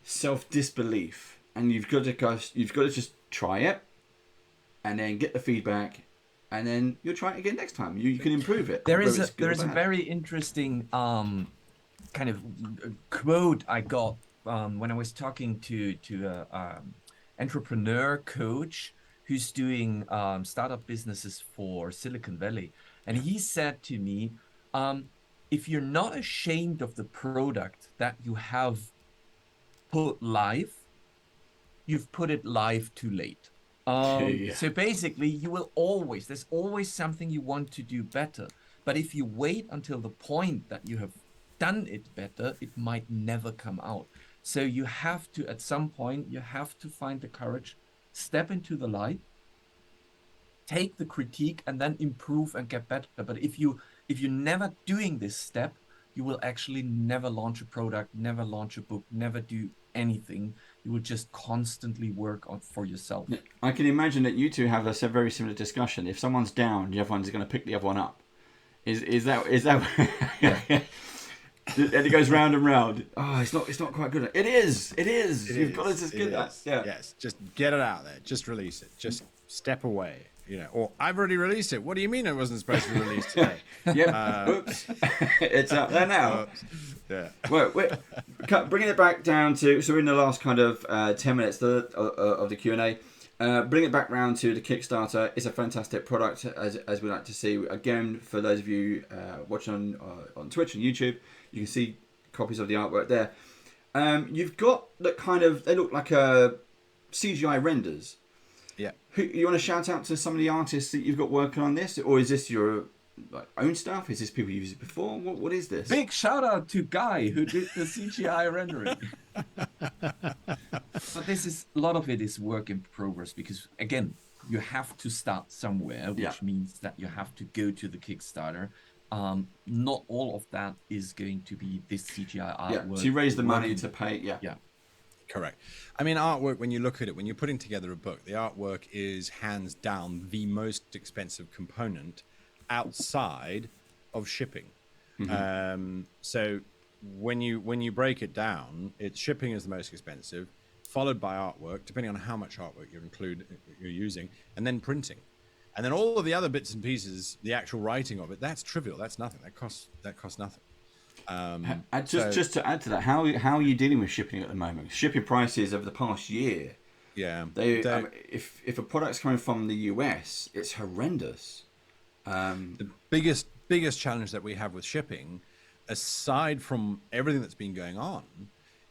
S5: self-disbelief. And you've got to just try it, and then get the feedback, and then you'll try it again next time. You can improve it.
S6: There is a very interesting kind of quote I got when I was talking to entrepreneur coach who's doing startup businesses for Silicon Valley, and he said to me, if you're not ashamed of the product that you have put live, you've put it live too late. So basically, there's always something you want to do better. But if you wait until the point that you have done it better, it might never come out. So you have to, at some point, you have to find the courage, step into the light, take the critique, and then improve and get better. But if you're never doing this step, you will actually never launch a product, never launch a book, never do anything. You will just constantly work on for yourself.
S5: I can imagine that you two have a very similar discussion. If someone's down, the other one's going to pick the other one up. Is that? And it goes round and round. Oh, it's not quite good. It is. You've got to just get that. Yeah.
S2: Yes, just get it out there. Just release it. Just step away. Or I've already released it. What do you mean it wasn't supposed to be released today?
S5: Oops. It's out there now.
S2: Yeah.
S5: Well, bringing it back down to, so we're in the last kind of 10 minutes of the Q&A. Bring it back round to the Kickstarter. It's a fantastic product, as we like to see. Again, for those of you watching on Twitch and YouTube, you can see copies of the artwork there. You've got that kind of, they look like CGI renders.
S2: Yeah.
S5: You want to shout out to some of the artists that you've got working on this, or is this your own stuff? Is this people you've used before? What is this?
S6: Big shout out to Guy who did the CGI rendering. But a lot of it is work in progress, because again, you have to start somewhere, which means that you have to go to the Kickstarter. Not all of that is going to be this CGI artwork.
S5: So you raise the money to pay. Yeah.
S2: Correct. I mean, artwork, when you look at it, when you're putting together a book, the artwork is hands down the most expensive component outside of shipping. So when you break it down, shipping is the most expensive, followed by artwork, depending on how much artwork you're using, and then printing. And then all of the other bits and pieces, the actual writing of it, that's trivial. That's nothing. That costs nothing.
S5: Just to add to that, how are you dealing with shipping at the moment? Shipping prices over the past year.
S2: Yeah.
S5: If a product's coming from the US, it's horrendous.
S2: The biggest challenge that we have with shipping, aside from everything that's been going on,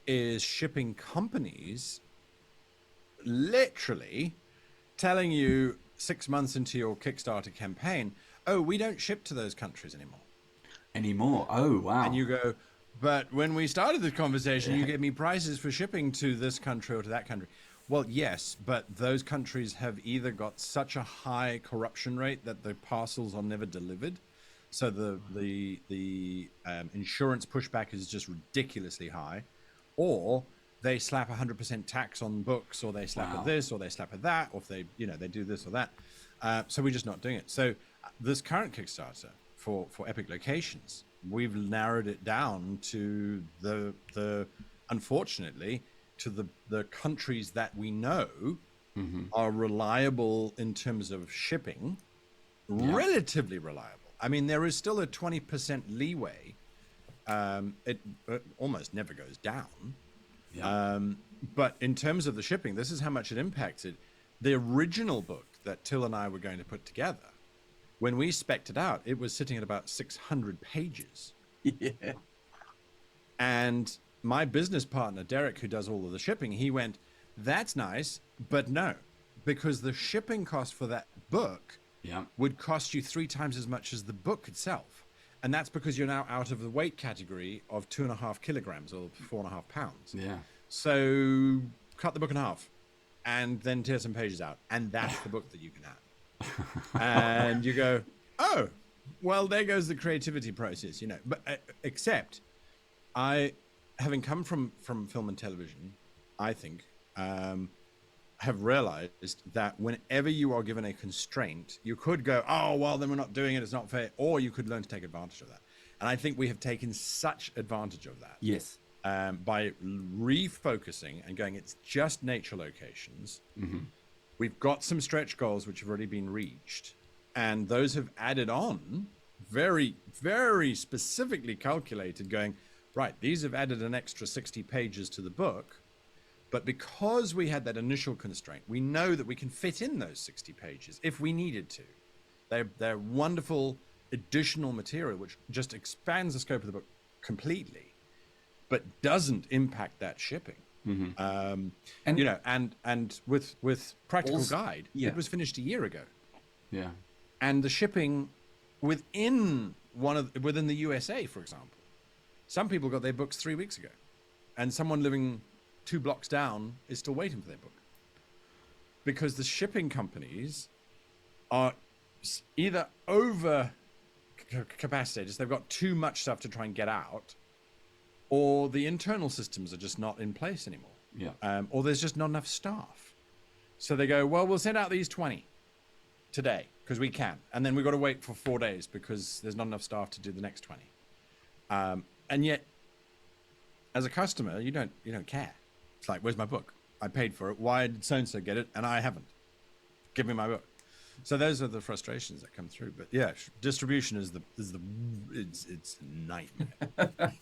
S2: is shipping companies literally telling you 6 months into your Kickstarter campaign, oh, we don't ship to those countries anymore.
S5: Oh, wow.
S2: And you go, but when we started the conversation, you gave me prices for shipping to this country or to that country. Well, yes, but those countries have either got such a high corruption rate that the parcels are never delivered, so the insurance pushback is just ridiculously high, or they slap 100% tax on books, or they slap at this, or they slap at that, or if they they do this or that. So we're just not doing it. So this current Kickstarter for Epic Locations, we've narrowed it down to the unfortunately to the countries that we know are reliable in terms of shipping, relatively reliable. I mean, there is still a 20% leeway. It almost never goes down. Yeah. But in terms of the shipping, this is how much it impacted. The original book that Till and I were going to put together, when we spec'd it out, it was sitting at about 600 pages.
S6: Yeah.
S2: And my business partner, Derek, who does all of the shipping, he went, that's nice, but no, because the shipping cost for that book would cost you 3 times as much as the book itself. And that's because you're now out of the weight category of 2.5 kilograms or 4.5 pounds. Yeah. So cut the book in half and then tear some pages out. And that's the book that you can have. And you go, oh, well, there goes the creativity process, But except having come from film and television, I think, have realized that whenever you are given a constraint, you could go, oh, well, then we're not doing it, it's not fair, or you could learn to take advantage of that. And I think we have taken such advantage of that.
S6: Yes.
S2: By refocusing and going, it's just nature locations. Mm-hmm. We've got some stretch goals which have already been reached, and those have added on very, very specifically calculated, going, right, these have added an extra 60 pages to the book. But because we had that initial constraint, we know that we can fit in those 60 pages if we needed to. They're wonderful additional material which just expands the scope of the book completely, but doesn't impact that shipping. Mm-hmm. And with Practical Guide, it was finished a year ago. Yeah. And the shipping within the USA, for example, some people got their books 3 weeks ago, and someone living 2 blocks down is still waiting for their book, because the shipping companies are either over capacitated, so they've got too much stuff to try and get out, or the internal systems are just not in place anymore. Yeah. Or there's just not enough staff. So they go, well, we'll send out these 20 today because we can, and then we've got to wait for 4 days because there's not enough staff to do the next 20. And yet, as a customer, you don't care. It's like, where's my book? I paid for it. Why did so-and-so get it and I haven't? Give me my book. So those are the frustrations that come through. But yeah, distribution is it's a nightmare.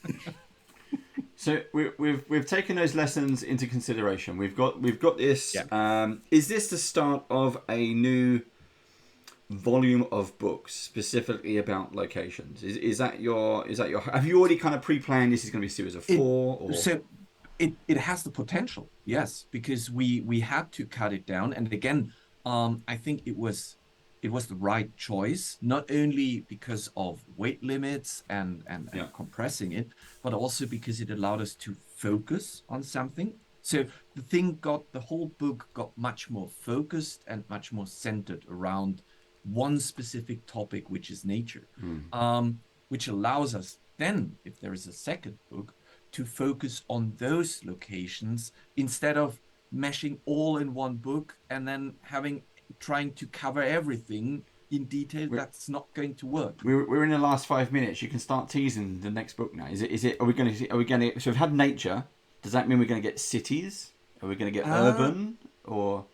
S5: So we've taken those lessons into consideration. We've got this. Yeah. Is this the start of a new volume of books specifically about locations? Is that your have you already kind of pre-planned this is going to be a series of 4? Or?
S6: So it has the potential, yes, because we had to cut it down, and again, I think it was the right choice, not only because of weight limits and compressing it, but also because it allowed us to focus on something. So the whole book got much more focused and much more centered around one specific topic, which is nature, which allows us then, if there is a second book, to focus on those locations instead of meshing all in one book and then trying to cover everything in detail. That's not going to work.
S5: We're in the last 5 minutes. You can start teasing the next book now. Is it? Are we going to? So we've had nature. Does that mean we're going to get cities? Are we going to get urban or?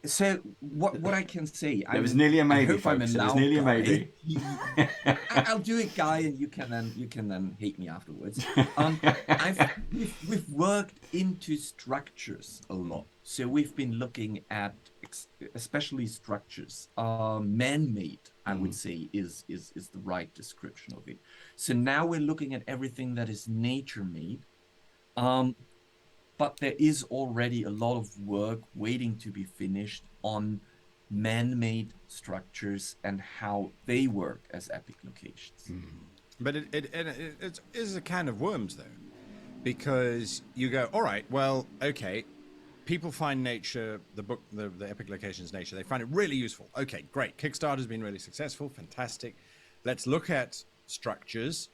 S6: So what I can say,
S5: It was nearly a maybe, folks. It was nearly a maybe.
S6: I'll do it, Guy, and you can then hate me afterwards. We've worked into structures a lot, so we've been looking at especially structures. Man-made, I would say, is the right description of it. So now we're looking at everything that is nature-made. But there is already a lot of work waiting to be finished on man-made structures and how they work as epic locations.
S2: But it is a can of worms, though, because you go, all right, well, okay, people find nature, the book, the epic locations nature, they find it really useful. Okay, great. Kickstarter's been really successful, fantastic. Let's look at structures,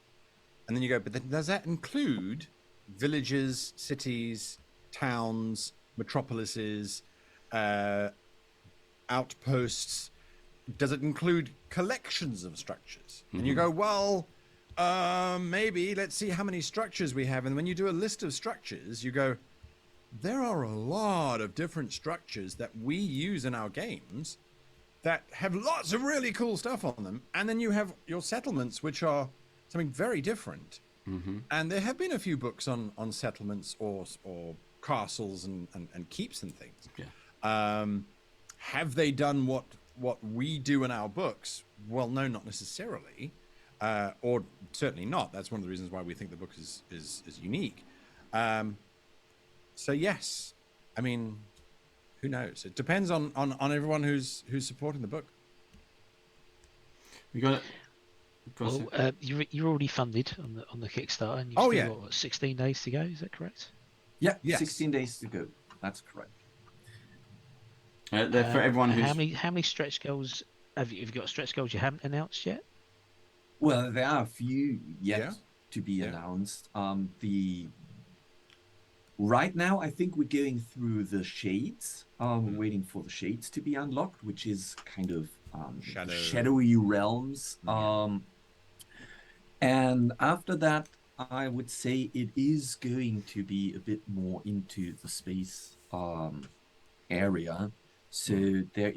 S2: and then you go, but then does that include villages, cities, towns, metropolises, outposts? Does it include collections of structures? And you go, well, maybe let's see how many structures we have. And when you do a list of structures, you go, there are a lot of different structures that we use in our games that have lots of really cool stuff on them. And then you have your settlements, which are something very different. And there have been a few books on settlements or castles and keeps and things. Have they done what we do in our books? Well, no, not necessarily, or certainly not. That's one of the reasons why we think the book is unique. So yes, I mean, who knows? It depends on everyone who's supporting the book.
S5: We got it.
S7: Well, you're already funded on the Kickstarter, and you've still got 16 days to go. Is that correct?
S6: Yeah,
S2: Yes.
S6: 16 days to go. That's correct.
S5: For everyone who's...
S7: How many stretch goals have you got? Stretch goals you haven't announced yet?
S6: Well, there are a few yet to be announced. Right now, I think we're going through the shades. We're waiting for the shades to be unlocked, which is kind of shadowy realms. And after that, I would say it is going to be a bit more into the space area. So there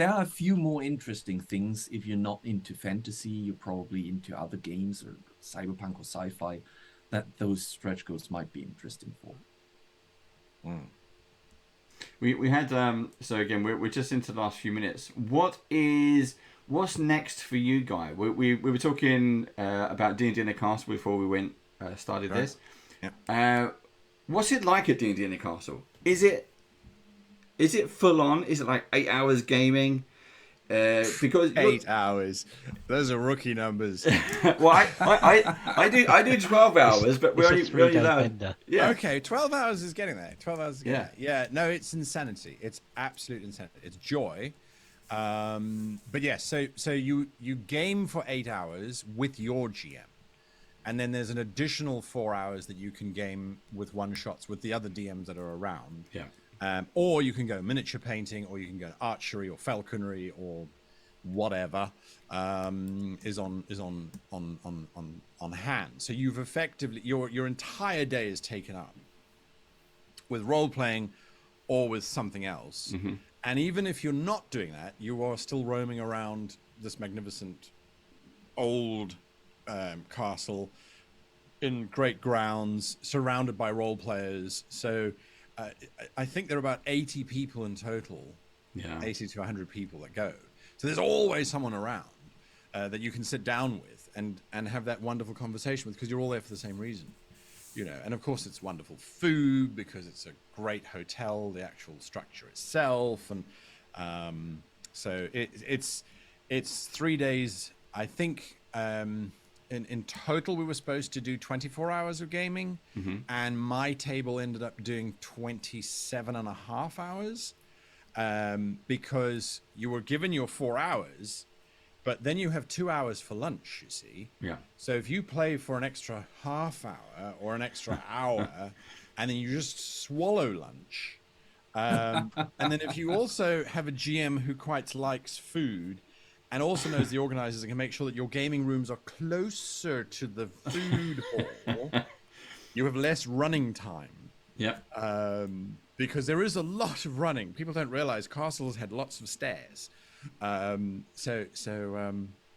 S6: are a few more interesting things. If you're not into fantasy, you're probably into other games or cyberpunk or sci-fi, that those stretch goals might be interesting for.
S5: We had so again we're just into the last few minutes. What's next for you, Guy? We were talking about D&D in the Castle before we started this. What's it like at D&D in the Castle? Is it full on? Is it like 8 hours gaming? Because
S2: 8 hours, those are rookie numbers.
S5: Well, I do 12 hours, but we only learn. Yeah.
S2: Okay, 12 hours is getting there. 12 hours is getting there. Yeah, no, it's insanity. It's absolute insanity. It's joy. But yes, so you game for 8 hours with your GM. And then there's an additional 4 hours that you can game with one-shots with the other DMs that are around.
S5: Yeah.
S2: Or you can go miniature painting, or you can go archery or falconry or whatever is on hand. So you've effectively your entire day is taken up with role playing or with something else. And even if you're not doing that, you are still roaming around this magnificent old castle in great grounds, surrounded by role players. So I think there are about 80 people in total, 80 to 100 people that go. So there's always someone around that you can sit down with and have that wonderful conversation with, because you're all there for the same reason, you know. And of course, it's wonderful food because it's a great hotel, the actual structure itself, and so it's 3 days. I think in total we were supposed to do 24 hours of gaming, and my table ended up doing 27 and a half hours, because you were given your 4 hours, but then you have 2 hours for lunch, you see.
S5: Yeah.
S2: So if you play for an extra half hour or an extra hour, and then you just swallow lunch, and then if you also have a GM who quite likes food, and also knows the organizers and can make sure that your gaming rooms are closer to the food hall, you have less running time.
S5: Yeah.
S2: because there is a lot of running. People don't realize castles had lots of stairs.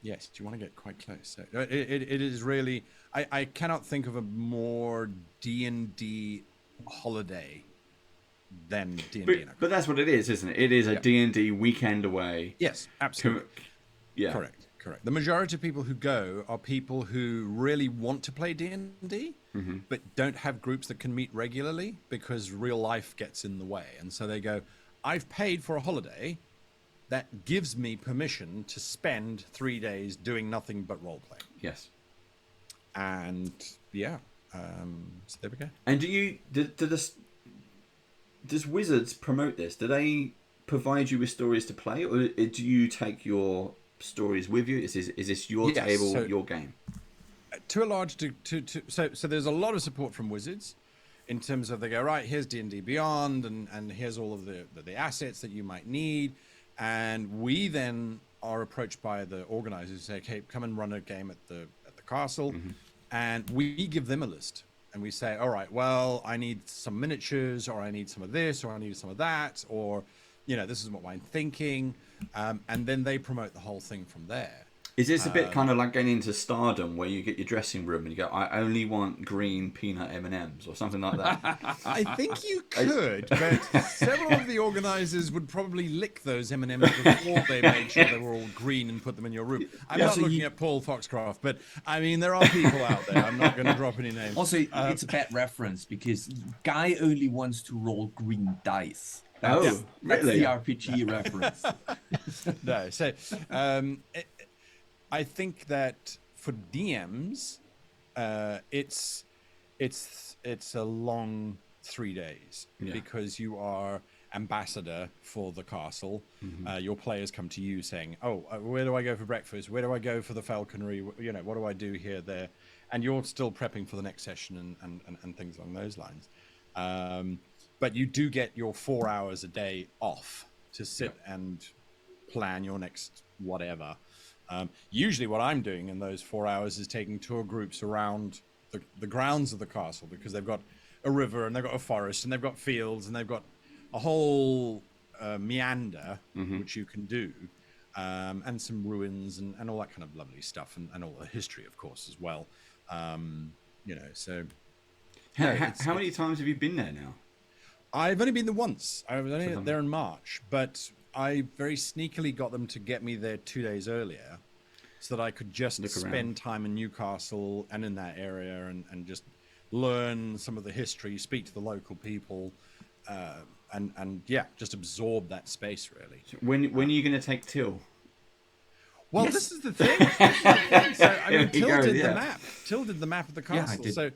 S2: Yes, do you want to get quite close? So, it is really, I cannot think of a more D&D holiday than D&D.
S5: But that's what it is, isn't it? It is a D&D weekend away.
S2: Yes, absolutely.
S5: Yeah.
S2: Correct. The majority of people who go are people who really want to play D&D, but don't have groups that can meet regularly because real life gets in the way. And so they go, I've paid for a holiday that gives me permission to spend 3 days doing nothing but role play.
S5: Yes.
S2: And yeah, so there we go.
S5: And does Wizards promote this? Do they provide you with stories to play, or do you take your stories with you? Is this your table, your game?
S2: To a large, so there's a lot of support from Wizards, in terms of they go, right, here's D&D Beyond, and here's all of the assets that you might need, and we then are approached by the organizers who say, okay, come and run a game at the castle, and we give them a list, and we say, all right, well, I need some miniatures, or I need some of this, or I need some of that, or this is what I'm thinking, and then they promote the whole thing from there.
S5: Is this a bit kind of like getting into Stardom, where you get your dressing room and you go, I only want green peanut M&Ms or something like that?
S2: I think you could, but several of the organisers would probably lick those M&Ms before they made sure they were all green and put them in your room. I'm not looking at Paul Foxcroft, but I mean, there are people out there. I'm not going to drop any names.
S6: Also, it's a bad reference because Guy only wants to roll green dice.
S5: That's
S6: the RPG reference.
S2: No, so I think that for DMs, it's a long 3 days because you are ambassador for the castle. Your players come to you saying, "Oh, where do I go for breakfast? Where do I go for the falconry? What do I do here, there?" And you're still prepping for the next session and things along those lines. But you do get your 4 hours a day off to sit and plan your next whatever. Usually what I'm doing in those 4 hours is taking tour groups around the grounds of the castle, because they've got a river and they've got a forest and they've got fields and they've got a whole meander which you can do, and some ruins and all that kind of lovely stuff, and all the history, of course, as well. So
S5: how many times have you been there now?
S2: I've only been there once. I was only there in March, but I very sneakily got them to get me there 2 days earlier so that I could just spend time in Newcastle and in that area and just learn some of the history, speak to the local people, and just absorb that space, really.
S5: So when are you going to take Till?
S2: Well, this is the thing. So, I mean, Till did the map. Till did the map of the castle. So,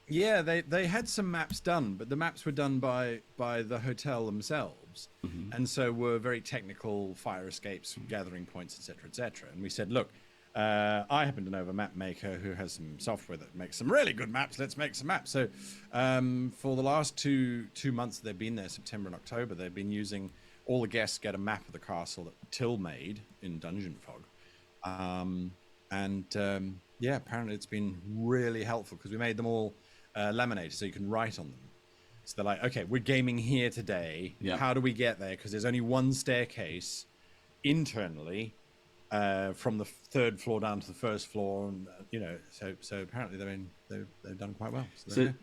S2: they had some maps done, but the maps were done by the hotel themselves, and so were very technical, fire escapes, gathering points, etc., etc. And we said, look, I happen to know of a map maker who has some software that makes some really good maps. Let's make some maps. So for the last two months that they've been there, September and October, they've been using, all the guests get a map of the castle that Till made in Dungeon Fog. Apparently it's been really helpful because we made them all laminated so you can write on them. So they're like, okay, we're gaming here today. How do we get there? Because there's only one staircase internally from the third floor down to the first floor, and so apparently they've done quite well.
S5: So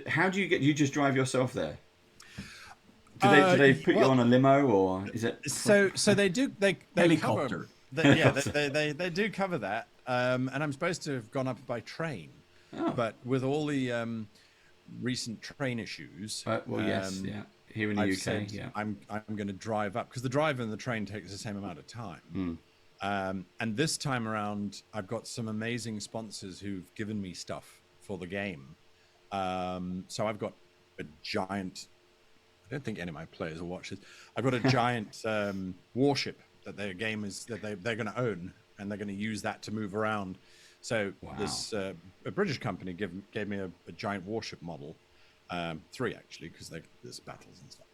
S5: how do you get? You just drive yourself there? Do they put you on a limo, or is it?
S2: So they do. They
S6: helicopter.
S2: They do cover that. And I'm supposed to have gone up by train, but with all the recent train issues,
S5: here in the UK,
S2: I'm going to drive up, because the drive and the train takes the same amount of time. And this time around, I've got some amazing sponsors who've given me stuff for the game. So I've got a giant. I don't think any of my players will watch this. I've got a giant warship that their game is that they're going to own, and they're going to use that to move around. So this a British company gave me a giant warship model, 3 actually, because there's battles and stuff.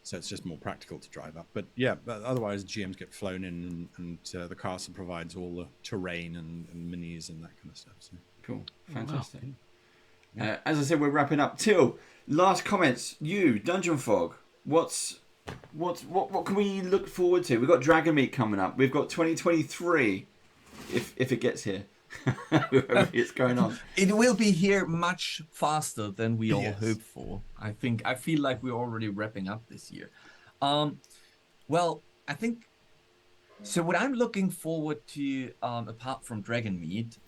S2: So it's just more practical to drive up. But otherwise GMs get flown in, and the castle provides all the terrain and minis and that kind of stuff. So.
S5: Cool, fantastic. As I said, we're wrapping up. Till, last comments. You, Dungeon Fog. What can we look forward to? We've got Dragon Meet coming up. We've got 2023, if it gets here. It's going on.
S6: It will be here much faster than we all
S2: Yes.
S6: hoped for. I feel like we're already wrapping up this year. Well, I think so. What I'm looking forward to, apart from Dragon Meet,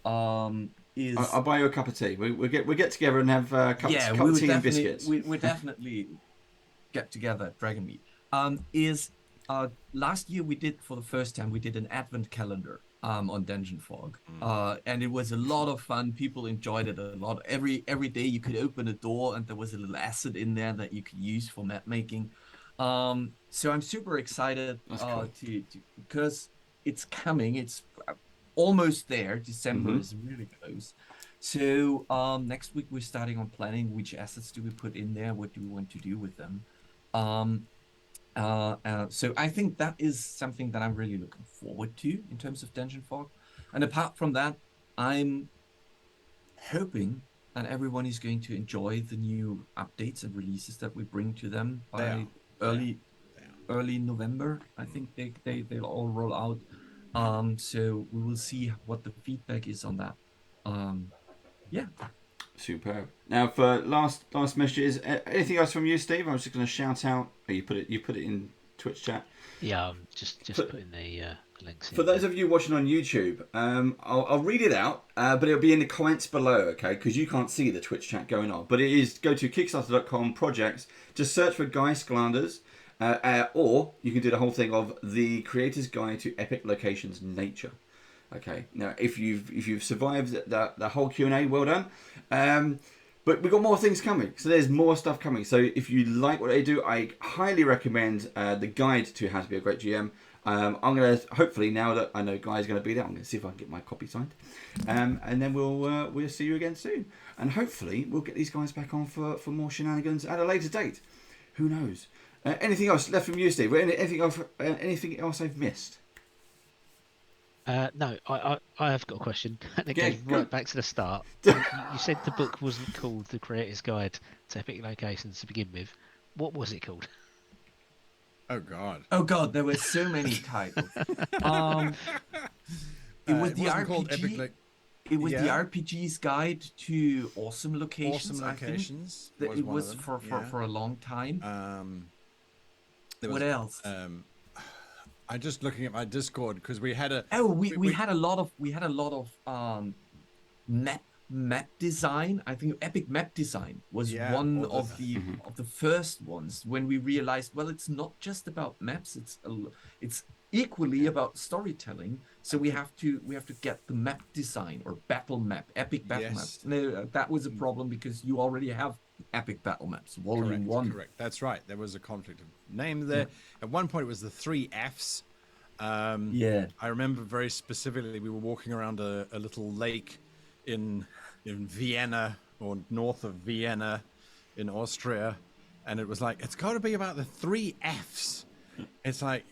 S6: is
S5: I'll buy you a cup of tea. We get together and have a cup
S6: we
S5: of
S6: would
S5: tea and
S6: definitely
S5: biscuits.
S6: we definitely get together at Dragon Meet. Last year we did, for the first time, we did an advent calendar on Dungeon Fog, and it was a lot of fun. People enjoyed it a lot. Every day you could open a door and there was a little asset in there that you could use for map making. So I'm super excited
S5: Cool.
S6: to because it's coming. It's almost there. December
S5: Mm-hmm.
S6: is really close. So next week we're starting on planning which assets do we put in there, what do we want to do with them. So I think that is something that I'm really looking forward to in terms of Dungeon Fog. And apart from that, I'm hoping that everyone is going to enjoy the new updates and releases that we bring to them by early November. I think they'll all roll out. So we will see what the feedback is on that. Yeah.
S5: Superb. Now for last messages, anything else from you, Steve? I was just going to shout out. Oh, you put it in Twitch chat.
S7: Yeah, just putting the links in.
S5: For those of you watching on YouTube, I'll read it out, but it'll be in the comments below, okay? Because you can't see the Twitch chat going on. But it is, go to Kickstarter.com projects, just search for Guy Sclanders, or you can do the whole thing of the Creator's Guide to Epic Locations Nature. Okay, now if you've survived the whole Q&A, well done. But we've got more things coming, so there's more stuff coming. So if you like what I do, I highly recommend the guide to How to Be a Great GM. I'm gonna, hopefully, now that I know Guy's gonna be there, I'm gonna see if I can get my copy signed, and then we'll see you again soon, and hopefully we'll get these guys back on for more shenanigans at a later date. Who knows? Anything else left from you, Steve? Anything else I've missed?
S7: No, I have got a question. And it
S5: Yeah,
S7: goes
S5: go.
S7: right back to the start. You said the book wasn't called The Creator's Guide to Epic Locations to begin with. What was it called?
S2: Oh God.
S6: Oh God, there were so many titles. It was
S2: It
S6: the
S2: wasn't called Epic
S6: RPG.
S2: Lo-
S6: It was the
S2: Yeah.
S6: RPG's guide to awesome locations.
S2: Awesome
S6: I think.
S2: Locations.
S6: That
S2: was
S6: it
S2: one
S6: was
S2: of them,
S6: for a long time.
S2: There
S6: What
S2: was,
S6: else?
S2: I'm just looking at my Discord because we had a.
S6: We had a lot of map design. I think Epic Map Design was
S2: Yeah,
S6: one
S2: or the-
S6: of the first ones when we realized, well, it's not just about maps. It's equally about storytelling. So we have to get the map design or battle map, epic battle
S2: Yes.
S6: maps. No, that was a problem because you already have epic battle maps, volume 1.
S2: Correct. That's right. There was a conflict of name there. At one point, it was the 3 Fs.
S6: Yeah.
S2: I remember very specifically. We were walking around a little lake in Vienna or north of Vienna, in Austria, and it was like it's got to be about the 3 Fs. It's like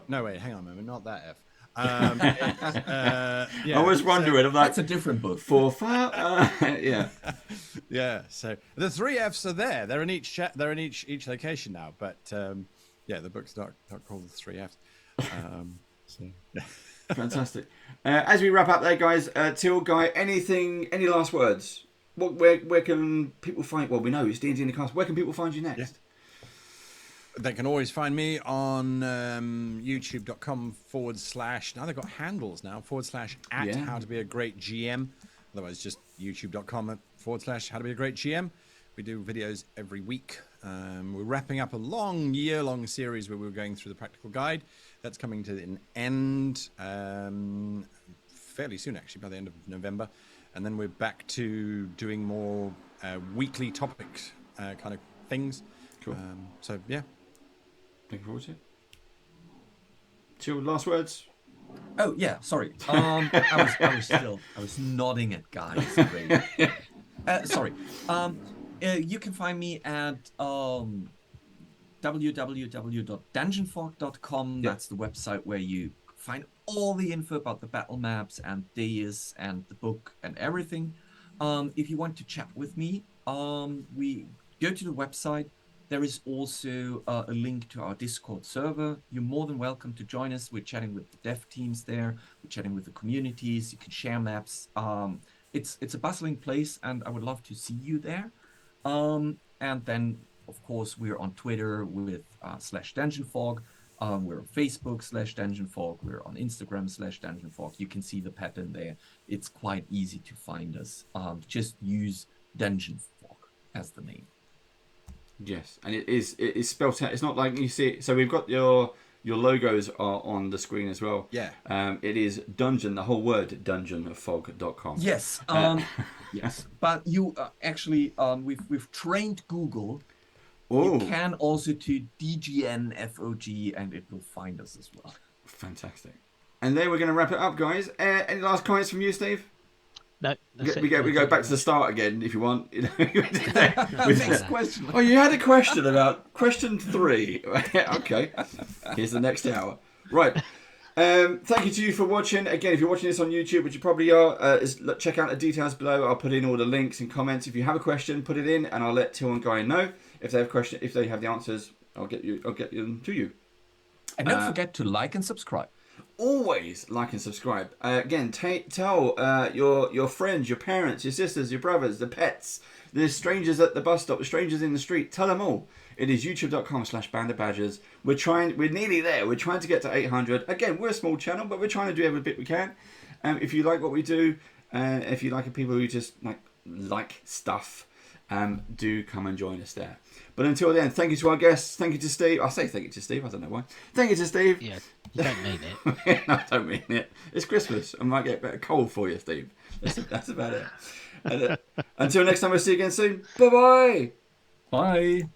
S2: no wait, hang on a moment, not that F.
S5: I was wondering. I'm like,
S6: That's a different book.
S5: yeah.
S2: Yeah, so the 3 Fs are there. They're in each location now. But yeah, the book's not called the 3 Fs. So yeah.
S5: Fantastic. As we wrap up there, guys, Till, Guy, any last words? Where can people find? Well, we know it's D&D in the cast. Where can people find you next?
S2: Yeah. They can always find me on youtube.com / now they've got handles now / at
S5: Yeah.
S2: how to be a great GM. Otherwise, just youtube.com / how to be a great GM. We do videos every week. We're wrapping up a year-long series where we're going through the practical guide. That's coming to an end fairly soon, actually, by the end of November. And then we're back to doing more weekly topics kind of things.
S5: Cool.
S2: So, yeah.
S5: Looking forward to it. Till, last words?
S6: Oh yeah, sorry. I was nodding at guys. Sorry. You can find me at www.dungeonfog.com.
S5: Yeah.
S6: That's the website where you find all the info about the battle maps and Deus and the book and everything. If you want to chat with me, we go to the website. There is also a link to our Discord server. You're more than welcome to join us. We're chatting with the dev teams there. We're chatting with the communities. You can share maps. It's a bustling place, and I would love to see you there. And then, of course, we're on Twitter with /DungeonFog. We're on Facebook /DungeonFog. We're on Instagram /DungeonFog. You can see the pattern there. It's quite easy to find us. Just use DungeonFog as the name.
S5: Yes, and it is spelled out. It's not like you see it. So we've got your logos are on the screen as well.
S8: Yeah.
S5: It is dungeon, the whole word, dungeonfog.com.
S6: Yes. Yes. But you actually, we've trained Google.
S5: Oh,
S6: You can also to DGNFOG, and it will find us as well.
S5: fantastic. And there we're going to wrap it up, guys. Any last comments from you, Steve?
S7: No, that's
S5: We
S7: it.
S5: go back to the start again if you want.
S6: Next question.
S5: Oh, you had a question about question 3. Okay, here's the next hour. Right. Thank you to you for watching. Again, if you're watching this on YouTube, which you probably are, check out the details below. I'll put in all the links and comments. If you have a question, put it in, and I'll let Till and Guy know. If they have question, if they have the answers, I'll get them to you.
S6: And don't forget to like and subscribe.
S5: Always like and subscribe. Again, tell your friends, your parents, your sisters, your brothers, the pets, the strangers at the bus stop, the strangers in the street. Tell them all. It is youtube.com/bandofbadgers. We're nearly there. We're trying to get to 800. Again, we're a small channel, but we're trying to do every bit we can. If you like what we do, if you like people who just like stuff, do come and join us there. But until then, thank you to our guests. Thank you to Steve. I say thank you to Steve. I don't know why. Thank you to Steve.
S7: Yeah, you don't mean it.
S5: No, I don't mean it. It's Christmas. I might get a bit of cold for you, Steve. That's about it. And, until next time, we'll see you again soon. Bye-bye.
S6: Bye.